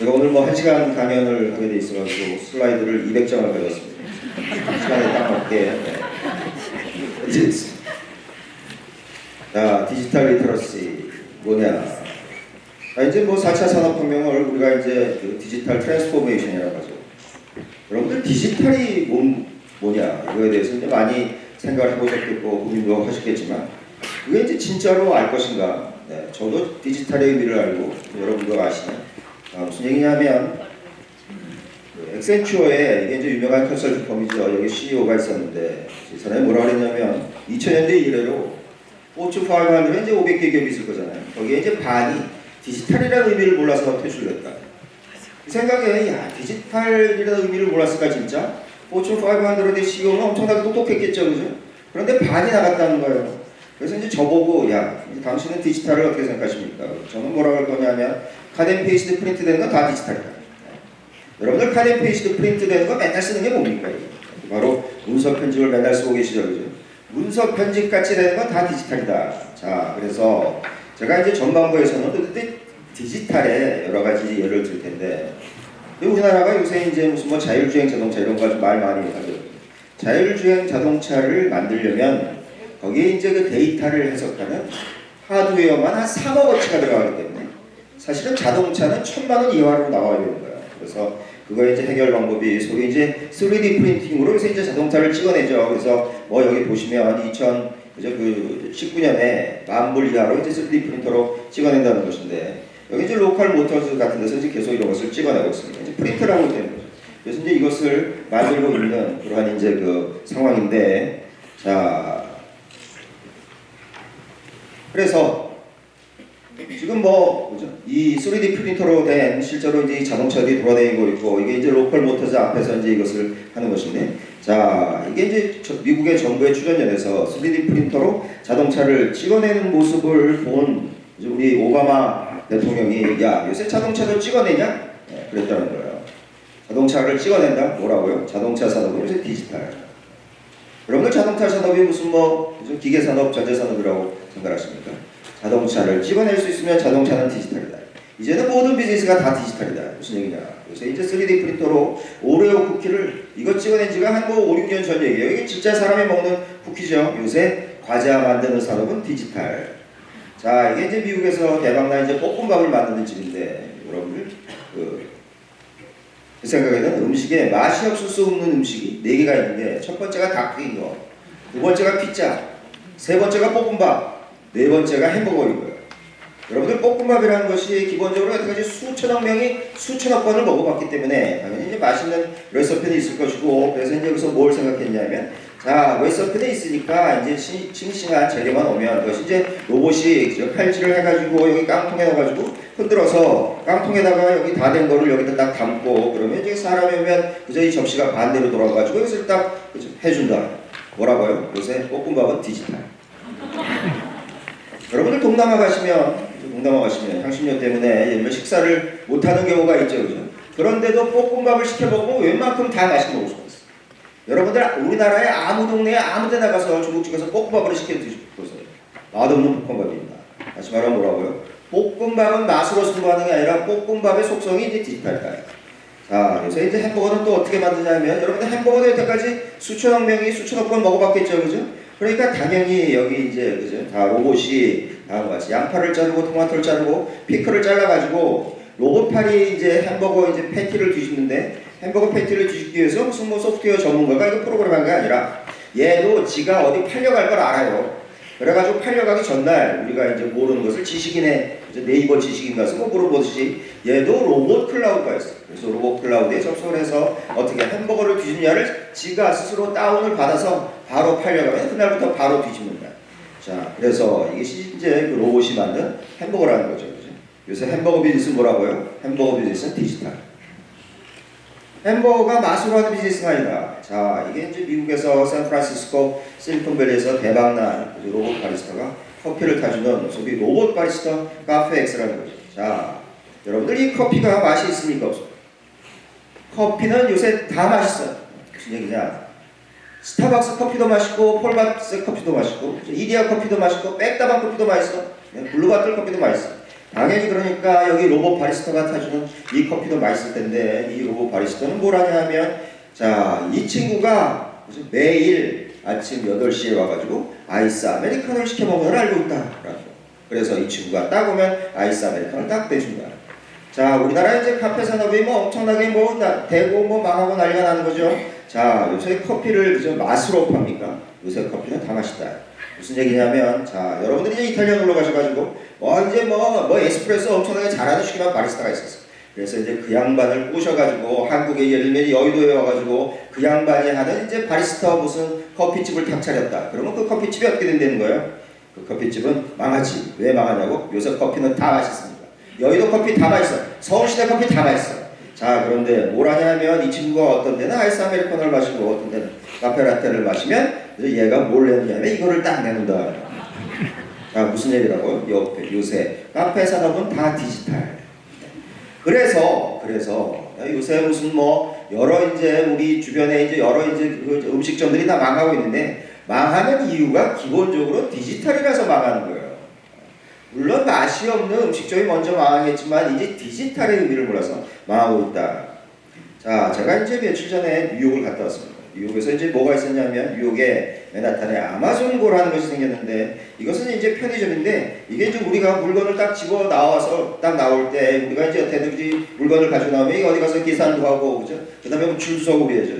제가 오늘 뭐 1시간 강연을 하게 돼 있어가지고 슬라이드를 200장을 가졌습니다. 시간에 딱 맞게. 네. 자, 디지털 리터러시 뭐냐? 이제 뭐 4차 산업혁명을 우리가 이제 그 디지털 트랜스포메이션이라고 하죠. 여러분들 디지털이 뭐냐? 이거에 대해서 이제 많이 생각을 해보셨겠고 고민도 하셨겠지만 그게 이제 진짜로 알 것인가? 네, 저도 디지털의 의미를 알고 여러분도 아시는 무슨 얘기냐면 엑센추어에 이게 이제 유명한 컨설팅 펌이죠. 여기 CEO가 있었는데 이 사람이 뭐라 그랬냐면 2000년대 이래로 포춘 500에 이제 500개 기업이 있을 거잖아요. 거기에 이제 반이 디지털이라는 의미를 몰라서 퇴출을 했다. 그 생각에 야 디지털이라는 의미를 몰랐을까 진짜? 포춘 500의 CEO는 엄청나게 똑똑했겠죠, 그죠? 그런데 반이 나갔다는 거예요. 그래서 이제 저보고 야 이제 당신은 디지털을 어떻게 생각하십니까? 저는 뭐라고 할 거냐면 카드 페이스트 프린트 되는 건 다 디지털이다. 여러분들 카드 페이스트 프린트 되는 거 맨날 쓰는 게 뭡니까? 바로 문서 편집을 맨날 쓰고 계시죠, 그죠? 문서 편집 같이 되는 건 다 디지털이다. 자, 그래서 제가 이제 전반부에서는 도대체 디지털에 여러 가지 예를 들 텐데, 우리나라가 요새 이제 무슨 뭐 자율주행 자동차 이런 거 말 많이 하죠. 자율주행 자동차를 만들려면 거기에 이제 그 데이터를 해석하는 하드웨어만 한 3억어치가 들어가기 때문에 사실은 자동차는 1000만 원 이하로 나와야 되는 거예요. 그래서 그거의 이제 해결 방법이 소위 이제 3D 프린팅으로 해서 이제 자동차를 찍어내죠. 그래서 뭐 여기 보시면 2019년에 10,000불 이하로 이제 3D 프린터로 찍어낸다는 것인데 여기 이제 로컬 모터스 같은 데서 이제 계속 이런 것을 찍어내고 있습니다. 이제 프린터라고 되는 거죠. 그래서 이제 이것을 만들고 있는 그러한 이제 그 상황인데 자. 그래서 지금 이 3D 프린터로 된 실제로 이제 이 자동차들이 돌아다니고 있고 이게 이제 로컬 모터즈 앞에서 이제 이것을 하는 것인데 자 이게 이제 미국의 정부의 출연연에서 3D 프린터로 자동차를 찍어내는 모습을 본 우리 오바마 대통령이 야 요새 자동차도 찍어내냐? 네, 그랬다는 거예요. 자동차를 찍어낸다? 뭐라고요? 자동차 산업은 요새 디지털. 여러분들 자동차 산업이 무슨 기계 산업, 전자 산업이라고 생각하십니까? 자동차를 찍어낼 수 있으면 자동차는 디지털이다. 이제는 모든 비즈니스가 다 디지털이다. 무슨 얘기냐? 요새 이제 3D 프린터로 오레오 쿠키를 이거 찍어낸 지가 한 5, 6년 전 얘기예요. 이게 진짜 사람이 먹는 쿠키죠. 요새 과자 만드는 산업은 디지털. 자, 이게 이제 미국에서 대박난 이제 볶음밥을 만드는 집인데 여러분들 그 생각에는 음식에 맛이 없을 수 없는 음식이 4개가 있는데 첫 번째가 닭튀김, 두 번째가 피자, 세 번째가 볶음밥, 네 번째가 햄버거인 거예요. 여러분들 볶음밥이라는 것이 기본적으로 여태까지 수천억 명이 수천억 번을 먹어봤기 때문에 당연히 이제 맛있는 레시피는 있을 것이고 그래서 이제 여기서 뭘 생각했냐면 자 레시피는 있으니까 이제 싱싱한 재료만 오면 그것이 이제 로봇이 칼질을 해가지고 여기 깡통에 넣어가지고 흔들어서 깡통에다가 여기 다 된 거를 여기다 딱 담고 그러면 이제 사람이 오면 그저 이 접시가 반대로 돌아가가지고 이것을 딱 해준다. 뭐라고요? 요새 볶음밥은 디지털. 여러분들 동남아 가시면 향신료 때문에 식사를 못하는 경우가 있죠, 그죠? 그런데도 볶음밥을 시켜먹으면 웬만큼 다 맛있게 먹을 수가 있어요. 여러분들 우리나라의 아무 동네에 아무 데 나가서 중국집에서 볶음밥을 시켜 드셔보세요. 맛없는 볶음밥입니다. 다시 말하면 뭐라고요? 볶음밥은 맛으로 승부하는 게 아니라 볶음밥의 속성이 이제 디지털이다. 자, 요새 이제 햄버거는 또 어떻게 만드냐면 여러분들 햄버거도 여태까지 수천억 명이 수천억 번 먹어봤겠죠, 그죠? 그러니까 당연히 여기 이제 그죠? 다 로봇이 다음과 같이 양파를 자르고 토마토를 자르고 피클을 잘라가지고 로봇팔이 이제 햄버거 이제 패티를 뒤집는데 햄버거 패티를 뒤집기 위해서 무슨 소프트웨어 전문가가 이거 프로그램한 게 아니라 얘도 지가 어디 팔려갈 걸 알아요. 그래가지고 팔려가기 전날 우리가 이제 모르는 것을 지식인의 네이버 지식인 가서 물어보듯이 얘도 로봇 클라우드가 있어. 그래서 로봇 클라우드에 접속을 해서 어떻게 햄버거를 뒤집냐를 지가 스스로 다운을 받아서 바로 팔려가면 그날부터 바로 뒤집는다. 자, 그래서 이게 이제 그 로봇이 만든 햄버거라는 거죠. 그죠? 요새 햄버거 비즈니스는 뭐라고요? 햄버거 비즈니스는 디지털. 햄버거가 맛으로 하는 비즈니스가 아니다. 자, 이게 이제 미국에서 샌프란시스코 실리콘밸리에서 대박난 로봇 바리스타가 커피를 타주는 소위 로봇 바리스타 카페 X라는 거죠. 자, 여러분들 이 커피가 맛이 있습니까? 없습니까? 커피는 요새 다 맛있어요. 무슨 얘기냐? 스타벅스 커피도 맛있고 폴바스 커피도 맛있고 이디야 커피도 맛있고 백다방 커피도 맛있어. 블루바틀 커피도 맛있어. 당연히 그러니까 여기 로봇 바리스타가 타주는 이 커피도 맛있을 텐데 이 로봇 바리스타는 뭘 하냐 하면 자, 이 친구가 매일 아침 8시에 와가지고 아이스 아메리카노를 시켜 먹는 걸 알고 있다라고. 그래서 이 친구가 딱 오면 아이스 아메리카노를 딱 내준다. 자, 우리나라 이제 카페 산업이 뭐 엄청나게 뭐 대고 뭐 망하고 난리가 나는 거죠. 자, 요새 커피를 그저 맛으로 팝니까? 요새 커피는 다 맛있다. 무슨 얘기냐면, 자, 여러분들이 이제 이탈리아 놀러 가셔가지고, 이제 뭐 에스프레소 엄청나게 잘하는 슈기만 바리스타가 있었어. 그래서 이제 그 양반을 꼬셔가지고, 한국에 예를 들면 여의도에 와가지고, 그 양반이 하는 이제 바리스타 무슨 커피집을 탁 차렸다. 그러면 그 커피집이 어떻게 된다는 거예요? 그 커피집은 망하지. 왜 망하냐고? 요새 커피는 다 맛있습니다. 여의도 커피 다 맛있어. 서울시내 커피 다 맛있어. 자, 그런데 뭘 하냐면 이 친구가 어떤 데는 아이스 아메리카노를 마시고 어떤 데는 카페라떼를 마시면 얘가 뭘 내느냐면 이거를 딱 내는다. 자, 무슨 얘기라고요? 요새 카페 산업은 다 디지털. 그래서 요새 무슨 뭐 여러 이제 우리 주변에 이제 여러 이제 그 음식점들이 다 망하고 있는데 망하는 이유가 기본적으로 디지털이라서 망하는 거예요. 물론 맛이 없는 음식점이 먼저 망하겠지만 이제 디지털의 의미를 몰라서 망하고 있다. 자, 제가 이제 며칠 전에 뉴욕을 갔다 왔습니다. 뉴욕에서 이제 뭐가 있었냐면 뉴욕에 맨하탄에 아마존고라는 것이 생겼는데 이것은 이제 편의점인데 이게 이제 우리가 물건을 딱 집어 나와서 딱 나올 때 우리가 이제 어떻게든지 물건을 가지고 나오면 이거 어디 가서 계산도 하고 그죠? 그다음에 뭐 줄 서고 그래야죠.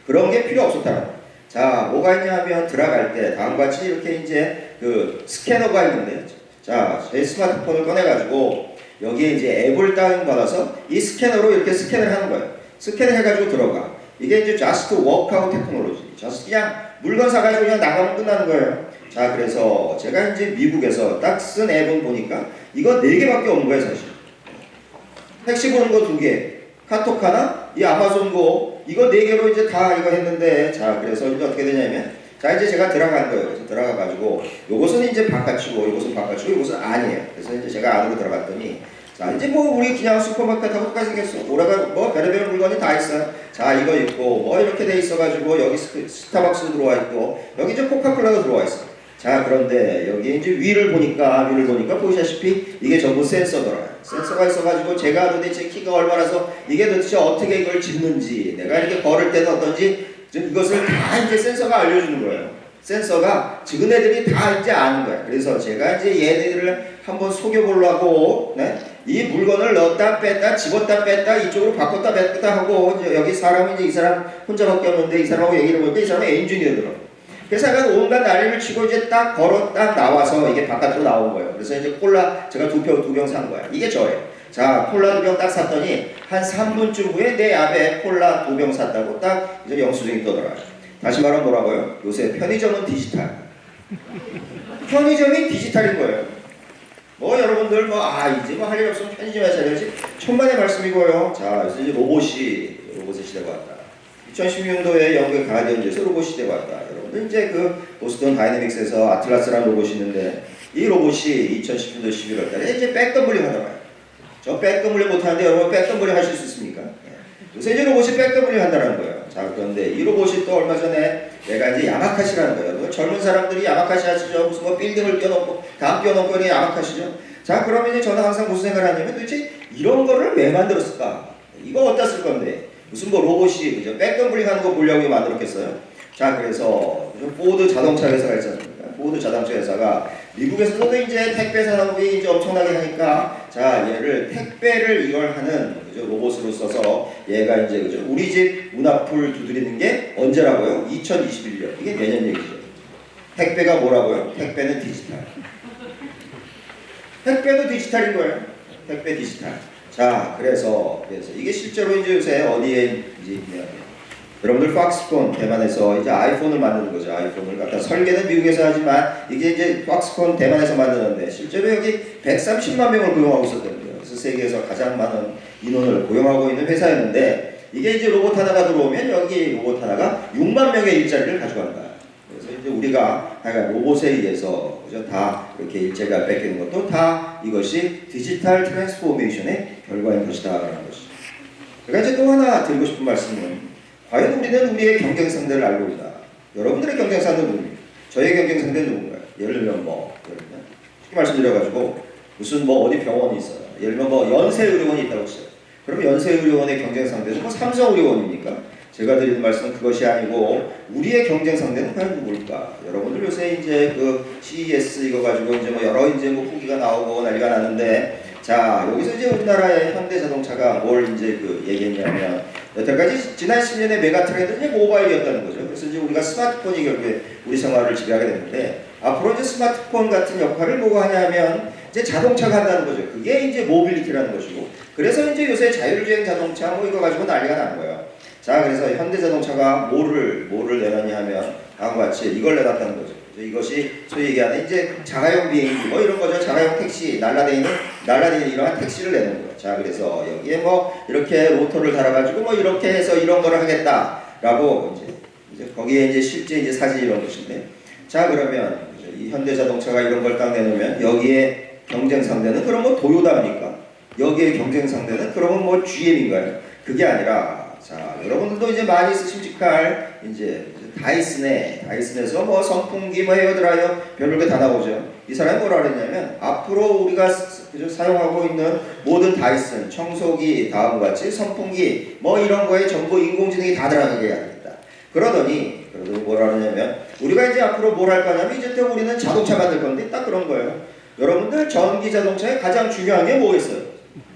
그런 게 필요 없었다는 거예요. 자, 뭐가 있냐면 들어갈 때 다음과 같이 이렇게 이제 그 스캐너가 있는데 자, 제 스마트폰을 꺼내가지고 여기에 이제 앱을 다운받아서 이 스캐너로 이렇게 스캔을 하는 거예요. 스캔을 해가지고 들어가. 이게 이제 just workout 테크놀로지. just 그냥 물건 사가지고 그냥 나가면 끝나는 거예요. 자, 그래서 제가 이제 미국에서 딱 쓴 앱은 보니까 이거 4개밖에 없는 거예요, 사실. 택시 보는 거 2개, 카톡 하나, 이 아마존고 이거 4개로 이제 다 이거 했는데 자, 그래서 이제 어떻게 되냐면 자, 이제 제가 들어간 거예요. 그래서 들어가가지고 요것은 이제 바깥이고 요것은 바깥이고 요것은 아니에요. 그래서 이제 제가 안으로 들어갔더니 자, 이제 뭐 우리 그냥 슈퍼마켓하고 똑같이 생겼어. 뭐라가 뭐 별의별 물건이 다 있어요. 자, 이거 있고 뭐 이렇게 돼 있어가지고 여기 스타벅스도 들어와 있고 여기 이제 코카콜라도 들어와 있어. 자, 그런데 여기 이제 위를 보니까 보시다시피 이게 전부 센서더라. 센서가 있어가지고 제가 도대체 키가 얼마나서 이게 도대체 어떻게 이걸 집는지 내가 이렇게 걸을 때는 어떤지 이것을 다 이제 센서가 알려주는 거예요. 센서가 지금 애들이 다 이제 아는 거야. 그래서 제가 이제 얘네들을 한번 속여보려고 이 물건을 넣었다 뺐다 집었다 뺐다 이쪽으로 바꿨다 뺐다 하고 이제 여기 사람이 이제 이 사람 혼자밖에 없는데 이 사람하고 얘기를 해볼 때 이 사람은 엔지니어더라고. 그래서 약간 온갖 난리를 치고 이제 딱 걸어 딱 나와서 이게 바깥으로 나온 거예요. 그래서 이제 콜라 제가 두 병 산 거야. 이게 저예요. 자, 콜라 2병 딱 샀더니 한 3분쯤 후에 내 앞에 콜라 2병 샀다고 딱 이제 영수증이 떠더라. 다시 말하면 뭐라고요? 요새 편의점은 디지털. 편의점이 디지털인 거예요. 뭐 여러분들 이제 뭐 할 일 없으면 편의점에 차려야지. 천만의 말씀이고요. 자, 그래서 이제 로봇의 시대가 왔다. 2016년도에 영국의 가디언즈에서 로봇 시대가 왔다. 여러분들 이제 그 보스턴 다이내믹스에서 아틀라스라는 로봇이 있는데 이 로봇이 2010년도 11월 달에 이제 백덤블링 하더라고요. 저 백덤블링 못하는데 여러분 백덤블링 하실 수 있습니까? 요새 이제 로봇이 백덤블링 한다는 거예요. 자, 그런데 이 로봇이 또 얼마 전에 내가 이제 야마카시라는 거예요. 젊은 사람들이 야마카시 하시죠. 무슨 뭐 빌딩을 띄워놓고 다음 띄워놓고 이렇게 야마카시죠. 자, 그러면 이제 저는 항상 무슨 생각을 하냐면 도대체 이런 거를 왜 만들었을까? 이거 어디다 쓸 건데? 무슨 뭐 로봇이 그죠? 백덤블링 하는 거 보려고 만들었겠어요? 자, 그래서 포드 자동차 회사가 있지 않습니까? 포드 자동차 회사가 미국에서도 이제 택배 산업이 이제 엄청나게 하니까 자, 얘를 택배를 이걸 하는 그죠? 로봇으로 써서 얘가 이제 그죠? 우리 집 문 앞을 두드리는 게 언제라고요? 2021년. 이게 내년 얘기죠. 택배가 뭐라고요? 택배는 디지털. 택배도 디지털인 거예요. 택배 디지털. 자, 그래서 이게 실제로 이제 요새 어디에 이제 있냐면 여러분들 팍스콘 대만에서 이제 아이폰을 만드는 거죠. 아이폰을 갖다 설계는 미국에서 하지만 이게 이제 팍스콘 대만에서 만드는데 실제로 여기 130만 명을 고용하고 있었거든요. 그래서 세계에서 가장 많은 인원을 고용하고 있는 회사였는데 이게 이제 로봇 하나가 들어오면 여기 로봇 하나가 6만 명의 일자리를 가져간다. 그래서 이제 우리가 하여간 로봇에 의해서 그죠? 다 이렇게 일자리가 뺏기는 것도 다 이것이 디지털 트랜스포메이션의 결과인 것이다라는 것이죠. 제가 이제 또 하나 드리고 싶은 말씀은 과연 우리는 우리의 경쟁 상대를 알고 있나? 여러분들의 경쟁 상대는 누굽니까? 저의 경쟁 상대는 누군가요? 예를 들면 쉽게 말씀드려가지고 무슨 뭐 어디 병원이 있어요. 예를 들면 뭐 연세의료원이 있다고 치죠. 그럼 연세의료원의 경쟁 상대는 뭐 삼성의료원입니까? 제가 드리는 말씀은 그것이 아니고 우리의 경쟁 상대는 과연 누굴까? 여러분들 요새 이제 그 CES 이거 가지고 이제 뭐 여러 이제 뭐 후기가 나오고 난리가 나는데, 자 여기서 이제 우리나라의 현대자동차가 뭘 이제 그 얘기했냐면, 여태까지 지난 10년의 메가 트렌드는 이제 모바일이었다는 거죠. 그래서 이제 우리가 스마트폰이 결국에 우리 생활을 지배하게 됐는데, 앞으로 이제 스마트폰 같은 역할을 뭐가 하냐면 이제 자동차가 한다는 거죠. 그게 이제 모빌리티라는 것이고, 그래서 이제 요새 자율주행 자동차 뭐 이거 가지고 난리가 난 거예요. 자, 그래서 현대자동차가 뭐를 내놨냐 하면 다음과 같이 이걸 내놨다는 거죠. 이것이 소위 얘기하는 이제 자가용 비행기 뭐 이런 거죠. 자가용 택시, 날라다니는 이러한 택시를 내는 거예요. 자, 그래서 여기에 뭐 이렇게 로터를 달아가지고 뭐 이렇게 해서 이런 거를 하겠다라고 이제 거기에 이제 실제 이제 사진 이런 것인데, 자 그러면 이 현대자동차가 이런 걸 딱 내놓으면 여기에 경쟁 상대는 그럼 뭐 도요타입니까? 여기에 경쟁 상대는 그러면 뭐 GM인가요? 그게 아니라, 자 여러분들도 이제 많이 쓰심직할 이제 다이슨에서 뭐 선풍기 뭐 헤어드라이어 별별 게 다 나오죠. 이 사람이 뭐라 그랬냐면, 앞으로 우리가 사용하고 있는 모든 다이슨 청소기 다음과 같이 선풍기 뭐 이런 거에 전부 인공지능이 다 들어가게 해야 됩니다. 그러더니 뭐라 그러냐면, 우리가 이제 앞으로 뭘 할 거냐면 이제부터 우리는 자동차 만들 건데 딱 그런 거예요. 여러분들 전기 자동차에 가장 중요한 게 뭐겠어요?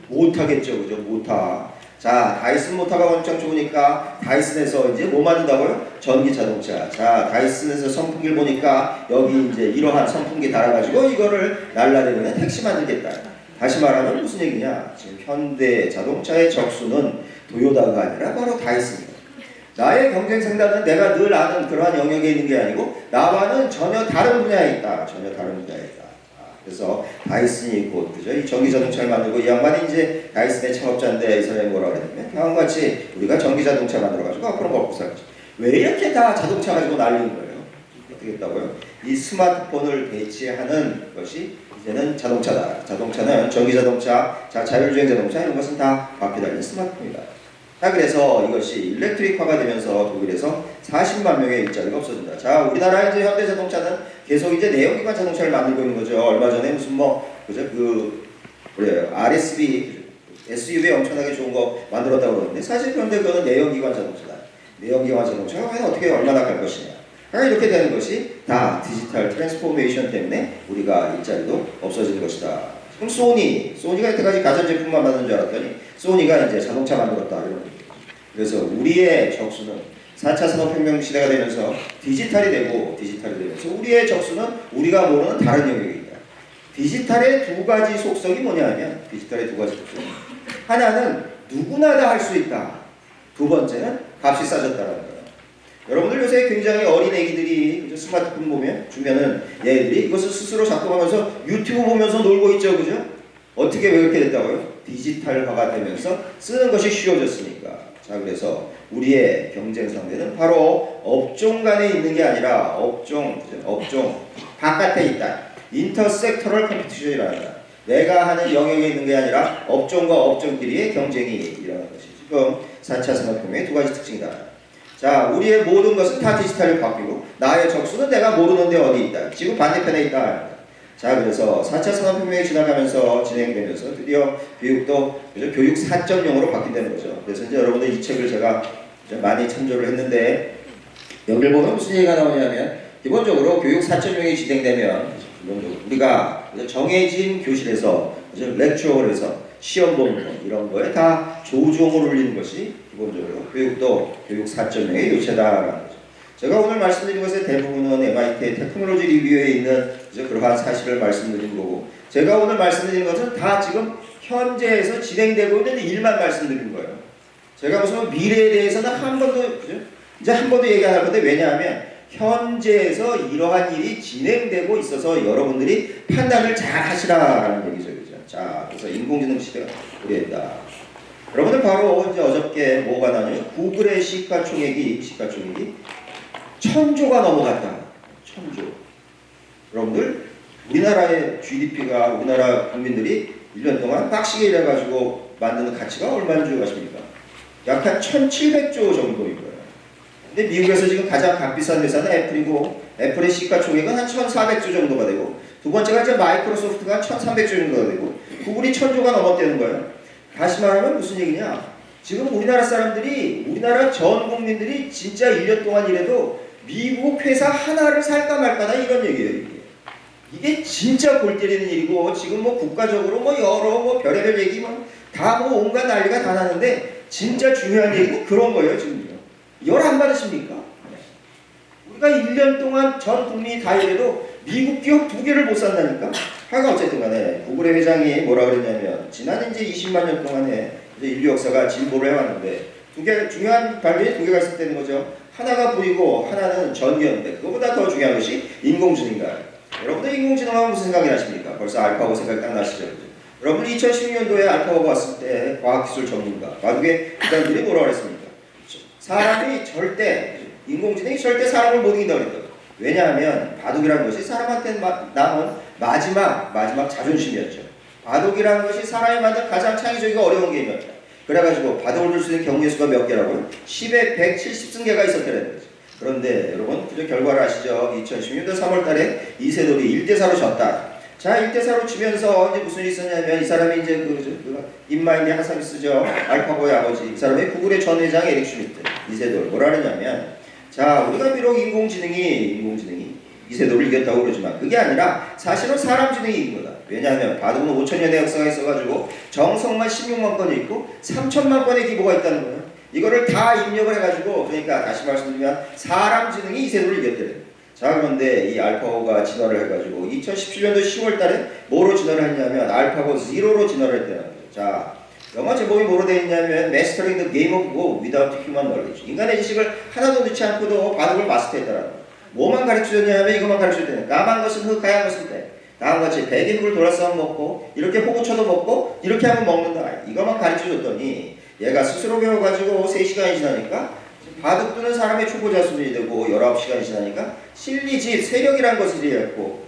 모터겠죠, 그죠? 모터. 자, 다이슨 모터가 엄청 좋으니까 다이슨에서 이제 뭐 만든다고요? 전기 자동차. 자, 다이슨에서 선풍기를 보니까 여기 이제 이러한 선풍기 달아가지고 이거를 날라다니는 택시 만들겠다. 다시 말하면 무슨 얘기냐? 지금 현대 자동차의 적수는 도요타가 아니라 바로 다이슨입니다. 나의 경쟁 상대는 내가 늘 아는 그러한 영역에 있는 게 아니고 나와는 전혀 다른 분야에 있다. 그래서 다이슨이 곧 그죠? 이 전기 자동차를 만들고, 이 양반이 이제 다이슨의 창업자인데 이 사람이 뭐라 그랬냐면, 다음과 같이 우리가 전기 자동차 만들어가지고 앞으로 먹고 살겠지. 왜 이렇게 다 자동차 가지고 난리는 거예요? 어떻게 했다고요? 이 스마트폰을 대체하는 것이 이제는 자동차다. 자동차는 전기 자동차, 자율주행 자동차 이런 것은 다 바퀴 달린 스마트폰이다. 자, 그래서 이것이 일렉트릭화가 되면서 독일에서 40만 명의 일자리가 없어진다. 자, 우리나라 이제 현대자동차는 계속 이제 내연기관 자동차를 만들고 있는 거죠. 얼마 전에 무슨 뭐 그죠? 그래요. RSB SUV 엄청나게 좋은 거 만들었다고 그러는데, 사실 그런데 그거는 내연기관 자동차다. 내연기관 자동차가 과연 어떻게 얼마나 갈 것이냐. 이렇게 되는 것이 다 디지털 트랜스포메이션 때문에 우리가 일자리도 없어지는 것이다. 그럼 소니가 여태까지 가전제품만 만드는 줄 알았더니 소니가 이제 자동차 만들었다 이런 거죠. 그래서 우리의 적수는 4차 산업혁명 시대가 되면서 디지털이 되면서 우리의 적수는 우리가 모르는 다른 영역이 있다. 디지털의 두 가지 속성이 뭐냐면, 하나는 누구나 다 할 수 있다. 두 번째는 값이 싸졌다는 거예요. 여러분들 요새 굉장히 어린 애기들이 스마트폰 주면은 얘들이 이것을 스스로 작동하면서 유튜브 보면서 놀고 있죠, 그죠? 어떻게 왜 그렇게 됐다고요? 디지털화가 되면서 쓰는 것이 쉬워졌으니까. 자, 그래서 우리의 경쟁 상대는 바로 업종 간에 있는 게 아니라 업종 바깥에 있다. 인터섹터럴 컴피티션이란다. 내가 하는 영역에 있는 게 아니라 업종과 업종끼리의 경쟁이 일어나는 것이 지금 4차 산업혁명의 두 가지 특징이다. 자, 우리의 모든 것은 다 디지털로 바뀌고 나의 적수는 내가 모르는데 어디 있다. 지금 반대편에 있다. 자, 그래서 4차 산업혁명이 진행되면서 드디어 교육도 교육 4.0으로 바뀐다는 거죠. 그래서 이제 여러분들 이 책을 제가 많이 참조를 했는데, 여기를 보면 무슨 얘기가 나오냐면, 기본적으로 교육 4.0이 진행되면 우리가 정해진 교실에서 렉처홀에서 시험 보는 거 이런 거에 다 조종을 올리는 것이 기본적으로 교육도 교육 4.0의 요체다라는 거죠. 제가 오늘 말씀드린 것의 대부분은 MIT 테크놀로지 리뷰에 있는 그러한 사실을 말씀드린 거고, 제가 오늘 말씀드린 것은 다 지금 현재에서 진행되고 있는 일만 말씀드린 거예요. 제가 무슨 미래에 대해서는 한 번도 얘기 안 할 건데, 왜냐하면 현재에서 이러한 일이 진행되고 있어서 여러분들이 판단을 잘 하시라라는 얘기죠. 그죠? 자, 그래서 인공지능 시대가 우리에다. 여러분들 바로 이제 어저께 뭐가 나냐면 구글의 시가총액이 1000조가 넘어갔다. 1000조. 여러분들 우리나라의 GDP가 우리나라 국민들이 1년 동안 빡시게 일해가지고 만드는 가치가 얼마인 줄 아십니까? 약 한 1700조 정도인 거예요. 근데 미국에서 지금 가장 값비싼 회사는 애플이고 애플의 시가총액은 한 1,400조 정도가 되고 두 번째가 이제 마이크로소프트가 한 1,300조 정도가 되고 구글이 1,000조가 넘었다는 거예요. 다시 말하면 무슨 얘기냐? 지금 우리나라 사람들이 우리나라 전 국민들이 진짜 1년 동안 일해도 미국 회사 하나를 살까 말까다 이런 얘기예요. 이게 진짜 골 때리는 일이고 지금 뭐 국가적으로 뭐 여러 뭐 별의별 얘기 다 뭐 온갖 난리가 다 나는데 진짜 중요한 얘기는 그런 거예요. 지금요. 열 안 받으십니까? 우리가 1년 동안 전 국민이 다 일해도 미국 기업 2개를 못 산다니까. 하여간 어쨌든 간에 구글의 회장이 뭐라 그랬냐면 지난 이제 20만 년 동안에 이제 인류 역사가 진보를 해왔는데 두 개 중요한 발견이 2개가 있을 때는 거죠. 하나가 불이고 하나는 전기였는데 그거보다 더 중요한 것이 인공지능이다. 여러분들 인공지능하면 무슨 생각이 나십니까? 벌써 알파고 생각이 딱 나시죠? 여러분 2016년도에 알파고가 왔을 때 과학기술 전문가 바둑의 기관들이 뭐라 그랬습니까? 사람이 절대 인공지능이 절대 사람을 못 이긴다고 그랬다고. 왜냐하면 바둑이라는 것이 사람한테 남은 마지막 자존심이었죠. 바둑이라는 것이 사람이 만든 가장 창의적이고 어려운 게임이었다. 그래가지고 바둑을 둘 수 있는 경우의 수가 몇 개라고요? 10에 170승계가 있었다는 거죠. 그런데 여러분 그저 결과를 아시죠? 2016년 3월 달에 이세돌이 1대4로 졌다. 자 1대4로 지면서 이제 무슨 일이 있었냐면 이 사람이 이제 그 인마인드 한 사람이 쓰죠. 알파고의 아버지. 이 사람이 구글의 전 회장 에릭 슈미트. 이세돌 뭐라 그러냐면 자 우리가 비록 인공지능이 이세돌을 이겼다고 그러지만 그게 아니라 사실은 사람 지능이 이긴 거다. 왜냐하면 바둑은 5천년의 역사가 있어가지고 정성만 16만 건이 있고 3천만 건의 기보가 있다는 거예요. 이거를 다 입력을 해가지고 그러니까 다시 말씀드리면 사람 지능이 이세돌을 이겼대요. 자 그런데 이 알파고가 진화를 해가지고 2017년도 10월 달에 뭐로 진화를 했냐면 알파고 0로 진화를 했다는 거죠. 자 영어 제목이 뭐로 되어 있냐면 Mastering the Game of Go Without Human Knowledge. 인간의 지식을 하나도 넣지 않고도 바둑을 마스터했다라는 거예요. 뭐만 가르쳐줬냐면 이것만 가르쳐줬대요. 까만 것은 흙, 하얀 것은 때. 다음같이 백이 흙을 돌아서 먹고 이렇게 호구쳐도 먹고 이렇게 하면 먹는다. 이것만 가르쳐줬더니 얘가 스스로 배워가지고 3시간이 지나니까 바둑 두는 사람의 초보자 수준이 되고 19시간이 지나니까 실리집, 세력이라는 것을 이해했고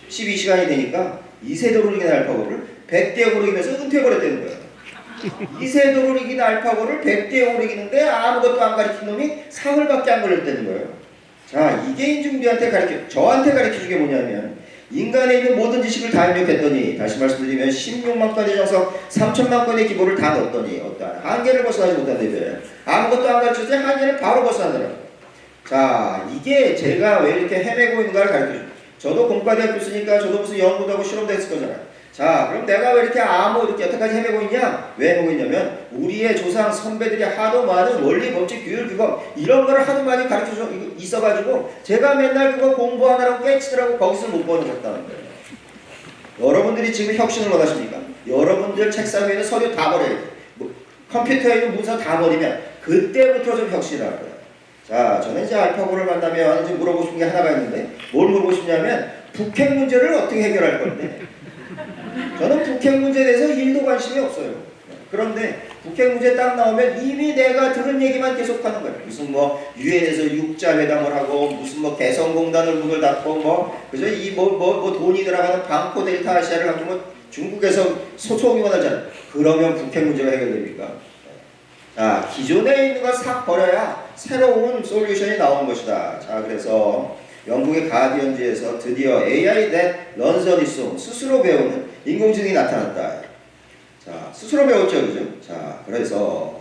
12시간이 되니까 이세돌을 이긴 알파고를 100대 0으로 이기면서 은퇴해버렸다는 거예요. 이세돌을 이긴 알파고를 100대 0으로 이기는데 아무것도 안 가르친 놈이 사흘밖에 안 걸렸다는 거예요. 자 이게 인중비한테 저한테 가르쳐준 게 뭐냐면 인간에 있는 모든 지식을 다 입력했더니 다시 말씀드리면 16만 건의 정석 3천만 건의 기보를 다 넣었더니 어떠한 한계를 벗어나지 못한다고요. 아무것도 안 가르쳐서 한계를 바로 벗어나더라고요. 자 이게 제가 왜 이렇게 헤매고 있는가를 가르쳐줘요. 저도 공과대학교 쓰니까 저도 무슨 연구도 하고 실험도 했을 거잖아요. 자 그럼 내가 왜 이렇게 이렇게 여태까지 헤매고 있냐? 왜 헤매고 있냐면 우리의 조상 선배들이 하도 많은 원리 법칙 규율 규범 이런 거를 하도 많이 가르쳐줘 있어가지고 제가 맨날 그거 공부하느라고 깨치더라고 거기서 못 번졌다는 거예요. 여러분들이 지금 혁신을 원하십니까? 여러분들 책상 위에 있는 서류 다 버려야 돼. 컴퓨터에 있는 문서 다 버리면 그때부터 좀 혁신을 할 거예요. 자 저는 이제 알파고를 만나면 이제 물어보고 싶은 게 하나가 있는데 뭘 물어보고 싶냐면 북핵 문제를 어떻게 해결할 건데 저는 북핵 문제에 대해서 1도 관심이 없어요. 그런데 북핵 문제 딱 나오면 이미 내가 들은 얘기만 계속하는 거예요. 무슨 뭐 유엔에서 6자 회담을 하고 무슨 뭐 개성공단을 문을 닫고 뭐 그죠 이 뭐 돈이 들어가는 방코 델타 아시아를 하고 뭐 중국에서 소송이 원하잖아요. 그러면 북핵 문제가 해결됩니까? 자 기존에 있는 걸 싹 버려야 새로운 솔루션이 나오는 것이다. 자 그래서 영국의 가디언지에서 드디어 AI that learns on its own 스스로 배우는 인공지능이 나타났다. 자 스스로 배웠죠, 그죠? 자 그래서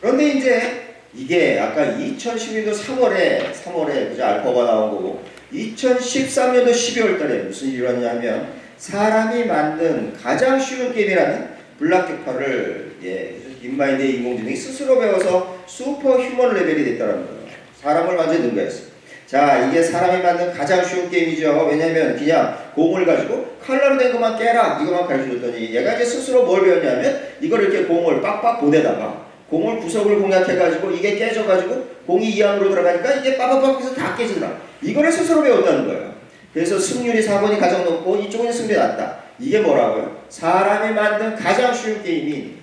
그런데 이제 이게 아까 2016년도 3월에 그죠 알파고가 나온 거고 2013년도 12월달에 무슨 일이 일어났냐면 사람이 만든 가장 쉬운 게임이라는 블락격파를 인마인드의 인공지능이 스스로 배워서 슈퍼 휴먼 레벨이 됐다는 거예요. 사람을 완전히 능가했어요. 자 이게 사람이 만든 가장 쉬운 게임이죠. 왜냐면 그냥 공을 가지고 칼라로 된 것만 깨라 이것만 가르쳐줬더니 얘가 이제 스스로 뭘 배웠냐면 이걸 이렇게 공을 빡빡 보내다가 공을 구석을 공략해가지고 이게 깨져가지고 공이 이 안으로 들어가니까 이게 빠바박 해서 다 깨지더라. 이거를 스스로 배웠다는 거예요. 그래서 승률이 4번이 가장 높고 이쪽은 승률이 낮다. 이게 뭐라고요? 사람이 만든 가장 쉬운 게임인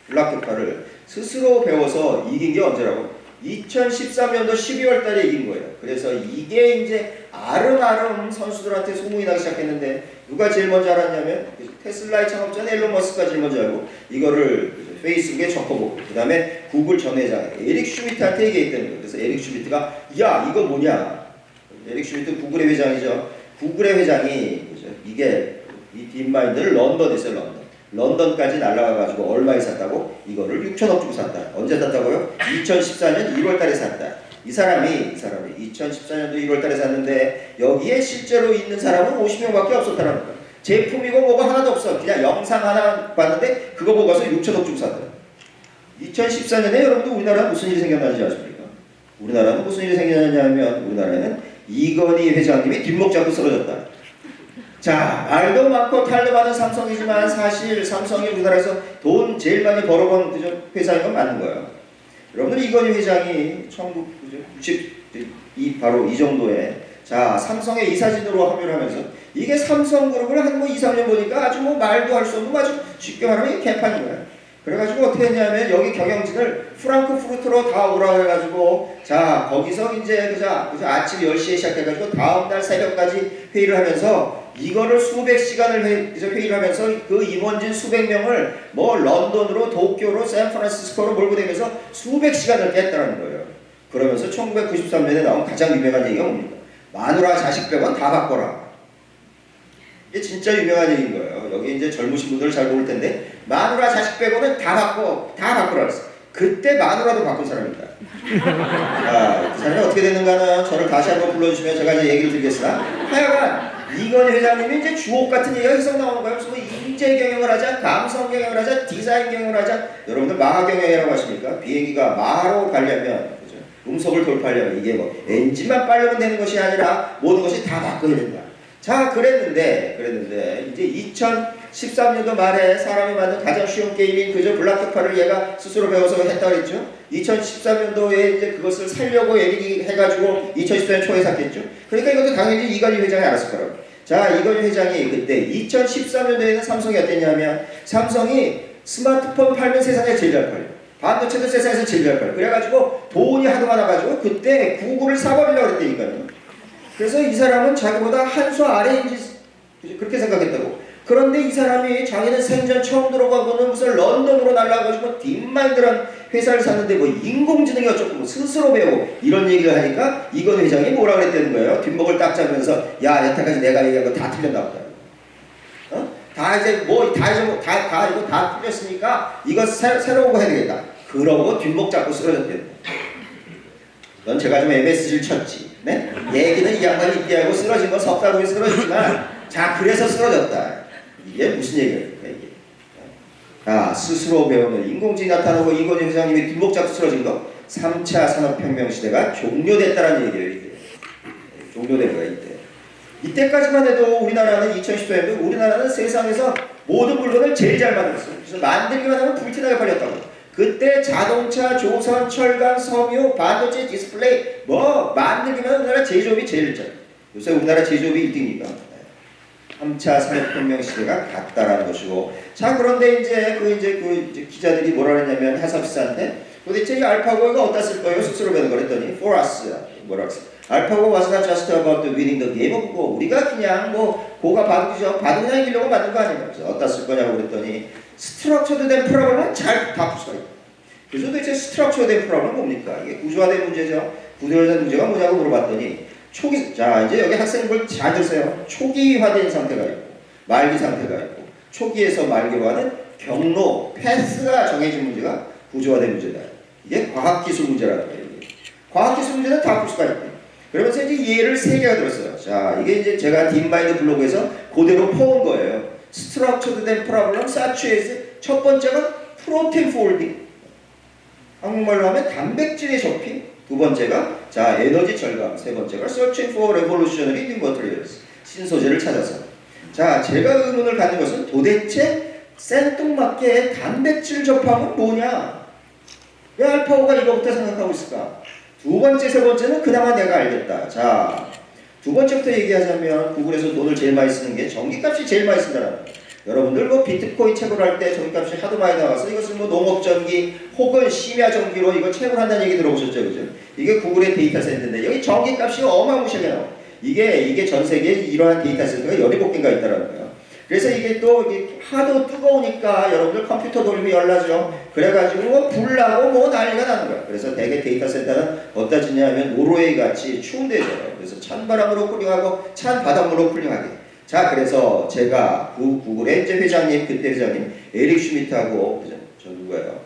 블락격파를 스스로 배워서 이긴 게 언제라고? 2013년도 12월 달에 이긴 거예요. 그래서 이게 이제 아름아름 선수들한테 소문이 나기 시작했는데 누가 제일 먼저 알았냐면 테슬라의 창업자는 앨런 머스크가 제일 먼저 알고 이거를 페이스북에 적어보고 그 다음에 구글 전 회장 에릭 슈미트한테 얘기했다는 거예요. 그래서 에릭 슈미트가 야 이거 뭐냐. 에릭 슈미트 구글의 회장이죠. 구글의 회장이 그죠? 이게 이 딥마인드를 런던에 있어요. 런던까지 날아가가지고 얼마에 샀다고? 이거를 6천억 주고 샀다. 언제 샀다고요? 2014년 1월 달에 샀다. 이 사람이 2014년도 1월 달에 샀는데 여기에 실제로 있는 사람은 50명밖에 없었다는 거예요. 제품이고 뭐가 하나도 없어. 그냥 영상 하나 봤는데 그거 보고서 6천억 주고 샀다. 2014년에 여러분도 우리나라는 무슨 일이 생겼는지 아십니까? 우리나라는 무슨 일이 생겼냐면 우리나라는 이건희 회장님이 뒷목 잡고 쓰러졌다. 자, 말도 많고 탈도 많은 삼성이지만 사실 삼성이 우리나라에서 돈 제일 많이 벌어본 회사인 건 맞는 거예요. 여러분들 이건희 회장이 1990 바로 이 정도에 자 삼성의 이사진으로 합류를 하면서 이게 삼성그룹을 한 뭐 2, 3년 보니까 아주 뭐 말도 할 수 없는 아주 쉽게 말하면 이게 개판인 거예요. 그래가지고 어떻게 했냐면 여기 경영진을 프랑크푸르트로 다 오라 해가지고 자 거기서 이제 그저 아침 10시에 시작해가지고 다음날 새벽까지 회의를 하면서 이거를 수백 시간을 회의를 하면서 그 임원진 수백 명을 뭐 런던으로 도쿄로 샌프란시스코로 몰고 다니면서 수백 시간을 깼다는 거예요. 그러면서 1993년에 나온 가장 유명한 얘기가 뭡니까? 마누라 자식 빼곤 다 바꿔라. 이게 진짜 유명한 얘기인 거예요. 여기 이제 젊으신 분들 잘 모를 텐데 마누라 자식 빼고는 다 바꾸라 그랬어. 그때 마누라도 바꾼 사람입니다. 아, 그 사람이 어떻게 됐는가는 저를 다시 한번 불러주시면 제가 이제 얘기를 드리겠으나 하여간 이건희 회장님이 이제 주옥 같은 얘기가 계속 나오는 거예요. 무슨 뭐 인재 경영을 하자, 감성 경영을 하자, 디자인 경영을 하자. 여러분들 마하 경영이라고 하십니까? 비행기가 마하로 가려면 그죠? 음속을 돌파하려면 이게 뭐 엔진만 빨려면 되는 것이 아니라 모든 것이 다 바꿔야 된다. 자 그랬는데 이제 2013년도 말에 사람이 만든 가장 쉬운 게임인 그저 블락투파를 얘가 스스로 배워서 했다고 했죠. 2013년도에 이제 그것을 살려고 에릭이 해가지고 2014년 초에 샀겠죠. 그러니까 이것도 당연히 이건희 회장이 알았을 거라고. 자 이건희 회장이 그때 2013년도에는 삼성이 어땠냐면 삼성이 스마트폰 팔면 세상에 제일 잘 팔려. 반도체도 세상에서 제일 잘 팔려. 그래가지고 돈이 하도 많아가지고 그때 구글을 사버리려고 그랬다니까요. 그래서 이 사람은 자기보다 한 수 아래인지 그렇게 생각했다고. 그런데 이 사람이 자기는 생전 처음 들어가고는 무슨 런던으로 날라가가지고 딥마인드란 회사를 샀는데 뭐 인공지능이 어쩌고 뭐 스스로 배우고 이런 얘기를 하니까 이건 회장이 뭐라 그랬다는 거예요. 뒷목을 딱 잡으면서 야 여태까지 내가 얘기한 거 다 틀렸나 보다. 다 이제 뭐 다 틀렸으니까 이거 새로운 거 해야 되겠다. 그러고 뒷목 잡고 쓰러졌대요. 넌 제가 좀 MSG를 쳤지. 네? 얘기는 이 양반이 있게 하고 쓰러진 건 석 달 후에 쓰러졌지만 자 그래서 쓰러졌다. 이게 무슨 얘기입니까 이게? 아 스스로 배우는 인공지능이 나타나고 이건희 회장님이 뒷목 잡고 쓰러진 거 3차 산업혁명 시대가 종료됐다는 얘기예요. 이때. 종료된 거야 이때. 이때까지만 해도 우리나라는 2014년도 우리나라는 세상에서 모든 물건을 제일 잘 만들었어요. 그래서 만들기만 하면 불티나게 팔렸다고. 그때 자동차, 조선, 철강, 섬유, 반도체, 디스플레이 뭐 만들기만 우리나라 제조업이 제일 일잖아요. 요새 우리나라 제조업이 1등이니까 3차 산업혁명 시대가 갔다라는 것이고 자 그런데 이제 기자들이 뭐라 그랬냐면 해설사한테 도대체 이 알파고가 어디다 쓸 거예요? 스스로 배는 거랬더니 for us 뭐라고 했어요? 알파고 was not just about winning the game of Go. 우리가 그냥 뭐 고가 바둑이죠. 바둑 그냥 이기려고 만든 거 아니에요. 그래서 어디다 쓸 거냐고 그랬더니 스트럭처드 된 프로그램은 잘 다 풀 수가 있다. 그래서 도대체 스트럭처드 된 프로그램은 뭡니까? 이게 구조화된 문제죠. 구조화된 문제가 뭐냐고 물어봤더니 자 이제 여기 학생들 잘 들으세요. 초기화된 상태가 있고 말기 상태가 있고 초기에서 말기로 가는 경로, 패스가 정해진 문제가 구조화된 문제다. 이게 과학기술 문제라는 거예요. 과학기술 문제는 다 풀 수가 있대. 그러면서 이제 예를 3개가 들었어요. 자 이게 이제 제가 딥마인드 블로그에서 그대로 퍼온 거예요. 스트럭처드 된 프로블럼 such as 첫 번째가 프로틴 폴딩 한국말로 하면 단백질의 접힘 두 번째가 자 에너지 절감 세 번째가 searching for revolutionary new materials 신소재를 찾아서 자 제가 의문을 갖는 것은 도대체 생뚱맞게 단백질 접함은 뭐냐 왜 알파고가 이거부터 생각하고 있을까 두 번째 세 번째는 그나마 내가 알겠다 자 두 번째부터 얘기하자면 구글에서 돈을 제일 많이 쓰는 게 전기값이 제일 많이 쓴다는 거예요. 여러분들 뭐 비트코인 채굴 할 때 전기값이 하도 많이 나와서 이것을 뭐 농업전기 혹은 심야전기로 이거 채굴한다는 얘기 들어보셨죠? 그죠? 이게 구글의 데이터 센터인데 여기 전기값이 어마무시하게 나와요. 이게 전 세계에 이러한 데이터 센터가 17개인가 있다는 거예요. 그래서 이게 또 이게 하도 뜨거우니까 여러분들 컴퓨터 돌리면 열나죠. 그래가지고 뭐 불나고 뭐 난리가 나는 거야. 그래서 대개 데이터 센터는 어디다 짓냐면 노르웨이 같이 추운 데잖아요. 그래서 찬바람으로 쿨링하고 찬 바닷물로 쿨링하게. 자, 그래서 제가 구글의 이제 회장님, 그때 회장님 에릭 슈미트하고 저 누구예요?